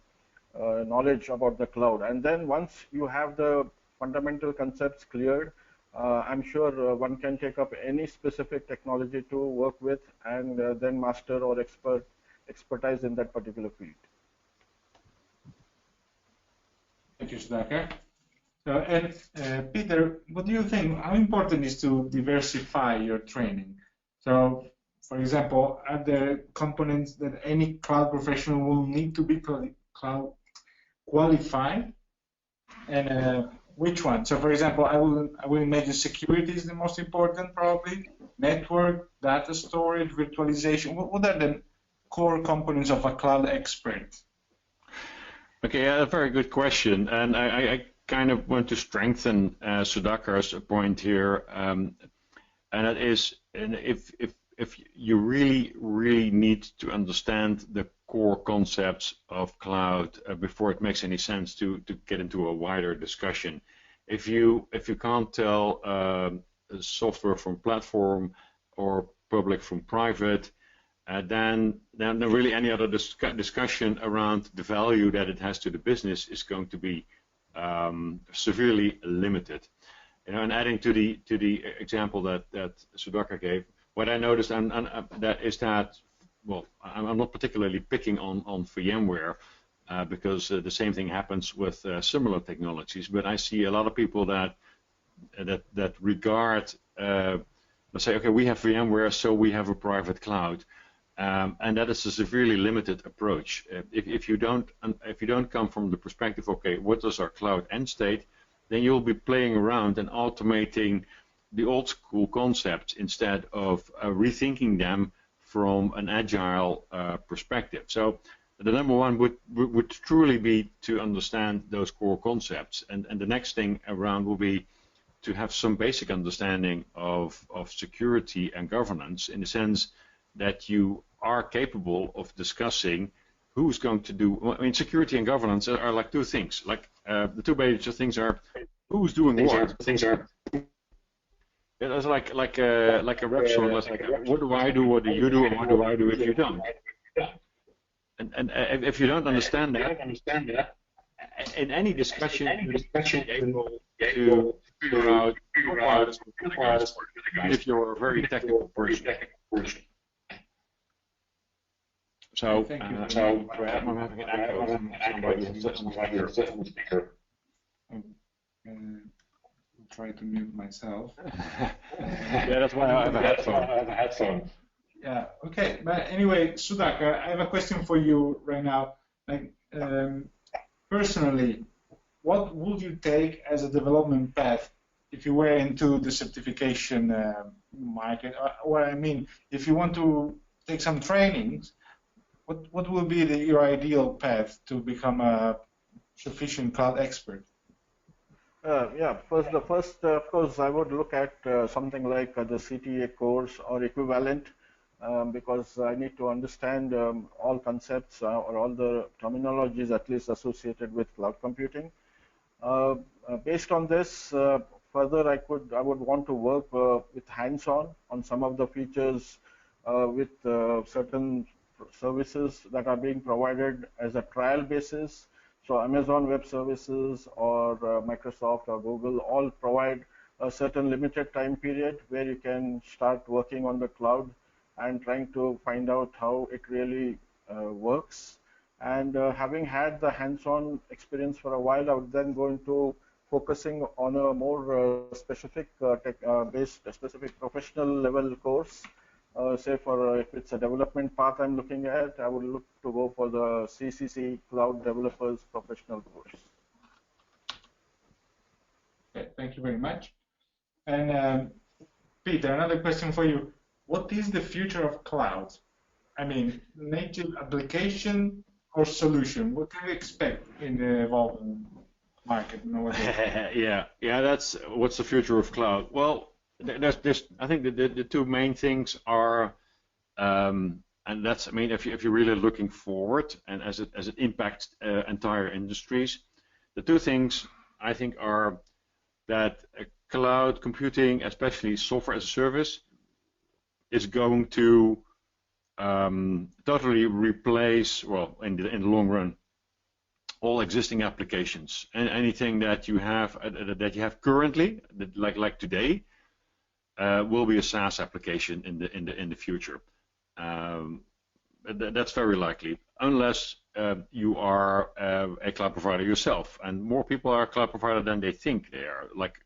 S3: knowledge about the cloud. And then once you have the fundamental concepts cleared, I'm sure one can take up any specific technology to work with and then master or expertise in that particular field.
S1: Thank you, Sudhakar. So, and Peter, what do you think? How important is to diversify your training? So, for example, are there components that any cloud professional will need to be cloud qualified? And which one? So, for example, I will imagine security is the most important, probably. Network, data storage, virtualization. What are the core components of a cloud expert?
S2: Okay, a very good question, and I kind of want to strengthen Sudhakar's point here, and that is, if you really need to understand the core concepts of cloud before it makes any sense to get into a wider discussion. If you can't tell software from platform or public from private, then really any other discussion around the value that it has to the business is going to be severely limited. You know, and adding to the example that Sudhakar gave, what I noticed that is that, well, I'm not particularly picking on VMware because the same thing happens with similar technologies, but I see a lot of people that regard, let's say, okay, we have VMware, so we have a private cloud. And that is a severely limited approach. If you don't come from the perspective, okay, what is our cloud end state, then you'll be playing around and automating the old school concepts instead of rethinking them from an agile perspective. So the number one would truly be to understand those core concepts, and the next thing around will be to have some basic understanding of security and governance, in the sense that you are capable of discussing who's going to do. I mean, security and governance are like two things. Like the two major things are who's doing what. It's like a rap song. It's like, what do I do? What do you do? And what do I do if you don't? And if you don't understand that, in any discussion, you're able to figure out if you're a very technical person. So,
S1: Thank you.
S2: I'm having an echo from somebody who's on the speaker.
S1: I'll try to mute myself.
S2: Yeah, that's why I have a headphone.
S1: Yeah, okay. But anyway, Sudhakar, I have a question for you right now. Like, personally, what would you take as a development path if you were into the certification market? Or I mean, if you want to take some trainings, what will be your ideal path to become a sufficient cloud expert?
S3: Yeah, of course, I would look at something like the CTA course or equivalent, because I need to understand all concepts or all the terminologies at least associated with cloud computing. Based on this, further I would want to work with hands-on on some of the features with certain services that are being provided as a trial basis. So Amazon Web Services or Microsoft or Google all provide a certain limited time period where you can start working on the cloud and trying to find out how it really works. And having had the hands-on experience for a while, I would then go into focusing on a more specific specific professional level course. Say for if it's a development path I'm looking at, I would look to go for the CCC Cloud Developers Professional course.
S1: Okay, thank you very much. And Peter, another question for you. What is the future of cloud? I mean, native application or solution? What can we expect in the evolving market nowadays?
S2: Yeah, that's what's the future of cloud? Well, there's I think the two main things are, and that's, I mean, if you're really looking forward and as it impacts entire industries, the two things I think are that cloud computing, especially software as a service, is going to totally replace, well, in the long run, all existing applications, and anything that you have currently, like today, will be a SaaS application in the future. That's very likely, unless you are a cloud provider yourself, and more people are a cloud provider than they think they are. Like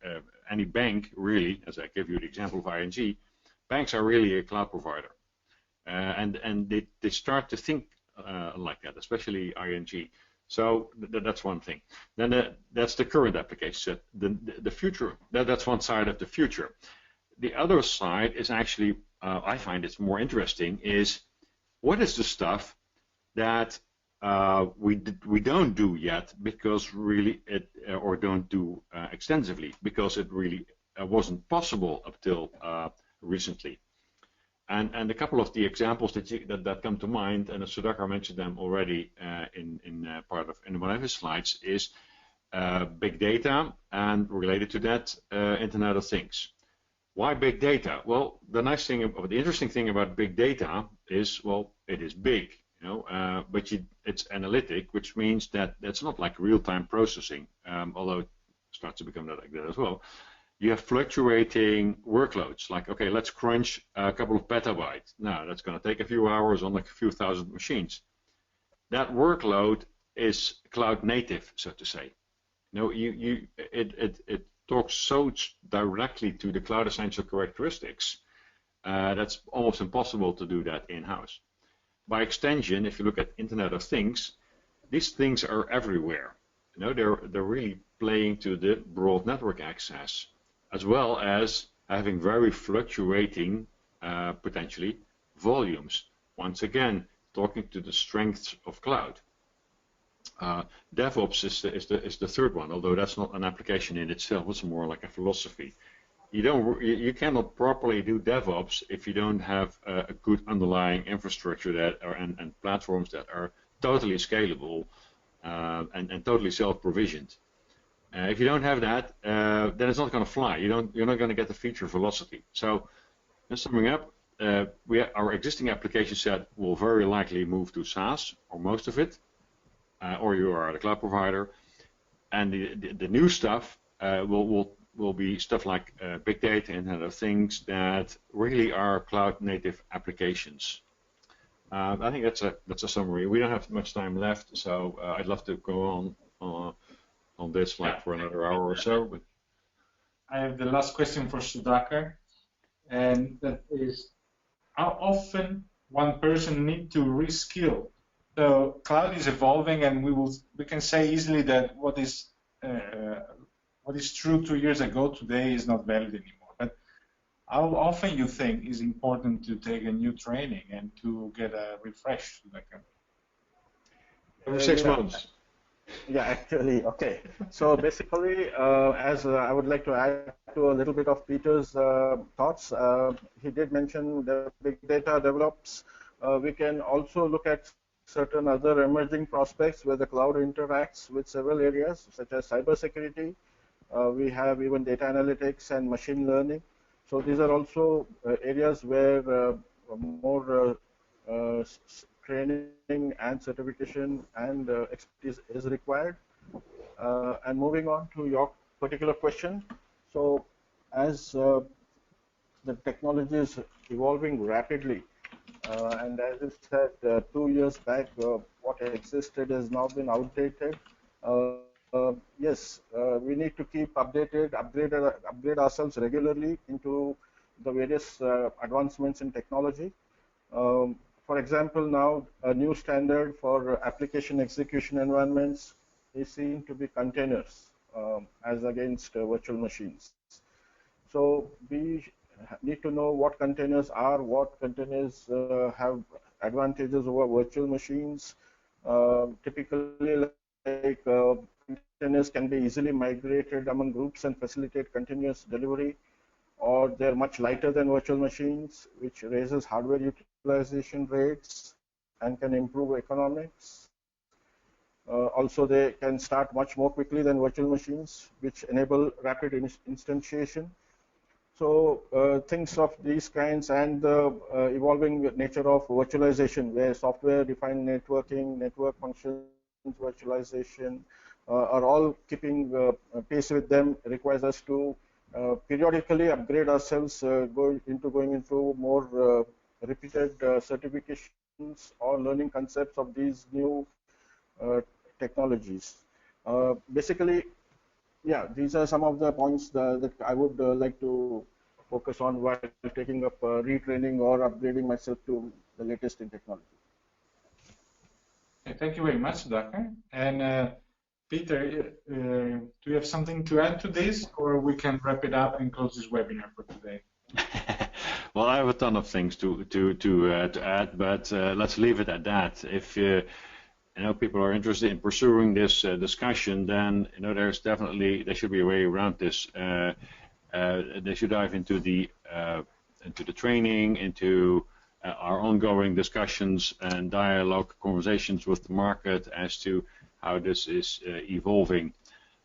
S2: any bank, really, as I gave you the example of ING, banks are really a cloud provider, and they start to think like that, especially ING. So that's one thing. Then that's the current application. The future, that's one side of the future. The other side is actually, I find it's more interesting, is what is the stuff that we don't do yet because really or don't do extensively because it really wasn't possible up till recently. And a couple of the examples that come to mind, and Sudhakar mentioned them already in one of his slides, is big data, and related to that, Internet of Things. Why big data? Well, the interesting thing about big data is, well, it is big, but it's analytic, which means that it's not like real-time processing, although it starts to become like that as well. You have fluctuating workloads, like, okay, let's crunch a couple of petabytes. Now, that's going to take a few hours on like a few thousand machines. That workload is cloud native, so to say. It talks so directly to the cloud essential characteristics that's almost impossible to do that in-house. By extension, if you look at Internet of Things, these things are everywhere. They're really playing to the broad network access, as well as having very fluctuating, potentially, volumes. Once again, talking to the strengths of cloud. DevOps is the third one, although that's not an application in itself. It's more like a philosophy. You cannot properly do DevOps if you don't have a good underlying infrastructure and platforms that are totally scalable and totally self-provisioned. If you don't have that, then it's not going to fly. You're not going to get the feature velocity. So, just summing up, our existing application set will very likely move to SaaS, or most of it, or you are the cloud provider. And the new stuff will be stuff like big data and other things that really are cloud native applications. I think that's a summary. We don't have much time left, so I'd love to go on this for another hour or so. But
S1: I have the last question for Sudhakar, and that is, how often one person need to reskill? So cloud is evolving, and we can say easily that what is true 2 years ago today is not valid anymore. But how often you think is important to take a new training and to get a refresh?
S2: Every 6 months.
S3: Yeah, actually, okay. So basically, as I would like to add to a little bit of Peter's thoughts, he did mention the big data develops. We can also look at certain other emerging prospects where the cloud interacts with several areas, such as cybersecurity. We have even data analytics and machine learning. So these are also areas where more training and certification and expertise is required. And moving on to your particular question, so as the technology is evolving rapidly, and as you said, 2 years back, what existed has now been outdated. Yes, we need to keep updated, upgrade ourselves regularly into the various advancements in technology. For example, now a new standard for application execution environments is seen to be containers as against virtual machines. So we need to know what containers are, what containers have advantages over virtual machines. Typically, like containers can be easily migrated among groups and facilitate continuous delivery, or they're much lighter than virtual machines, which raises hardware utilization rates and can improve economics. Also, they can start much more quickly than virtual machines, which enable rapid instantiation. So things of these kinds and the evolving nature of virtualization, where software-defined networking, network functions, virtualization are all keeping pace with them, requires us to periodically upgrade ourselves, going into more repeated certifications or learning concepts of these new technologies. Basically, yeah, these are some of the points that I would like to focus on while taking up retraining or upgrading myself to the latest in technology.
S1: Okay, thank you very much, Sudhakar. And Peter, do you have something to add to this, or we can wrap it up and close this webinar for today?
S2: Well, I have a ton of things to add, but let's leave it at that. If people are interested in pursuing this discussion, then there should be a way around this. They should dive into the training, into our ongoing discussions and dialogue, conversations with the market as to how this is evolving.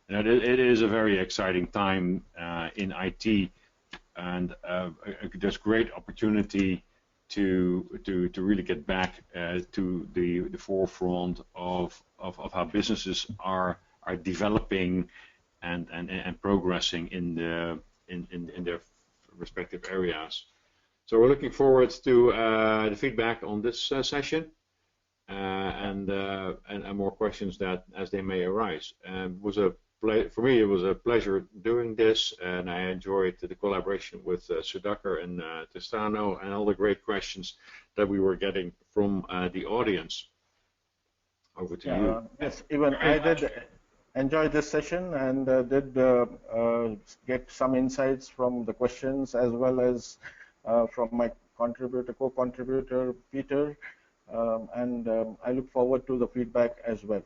S2: It is a very exciting time in IT, and there's great opportunity to really get back to the forefront of how businesses are developing and progressing in their respective areas. So we're looking forward to the feedback on this session and more questions that as they may arise. For me, it was a pleasure doing this, and I enjoyed the collaboration with Sudhakar and Tristano and all the great questions that we were getting from the audience. Over to you.
S3: Yes, even I did enjoy this session and did get some insights from the questions as well as from my co-contributor, Peter, and I look forward to the feedback as well.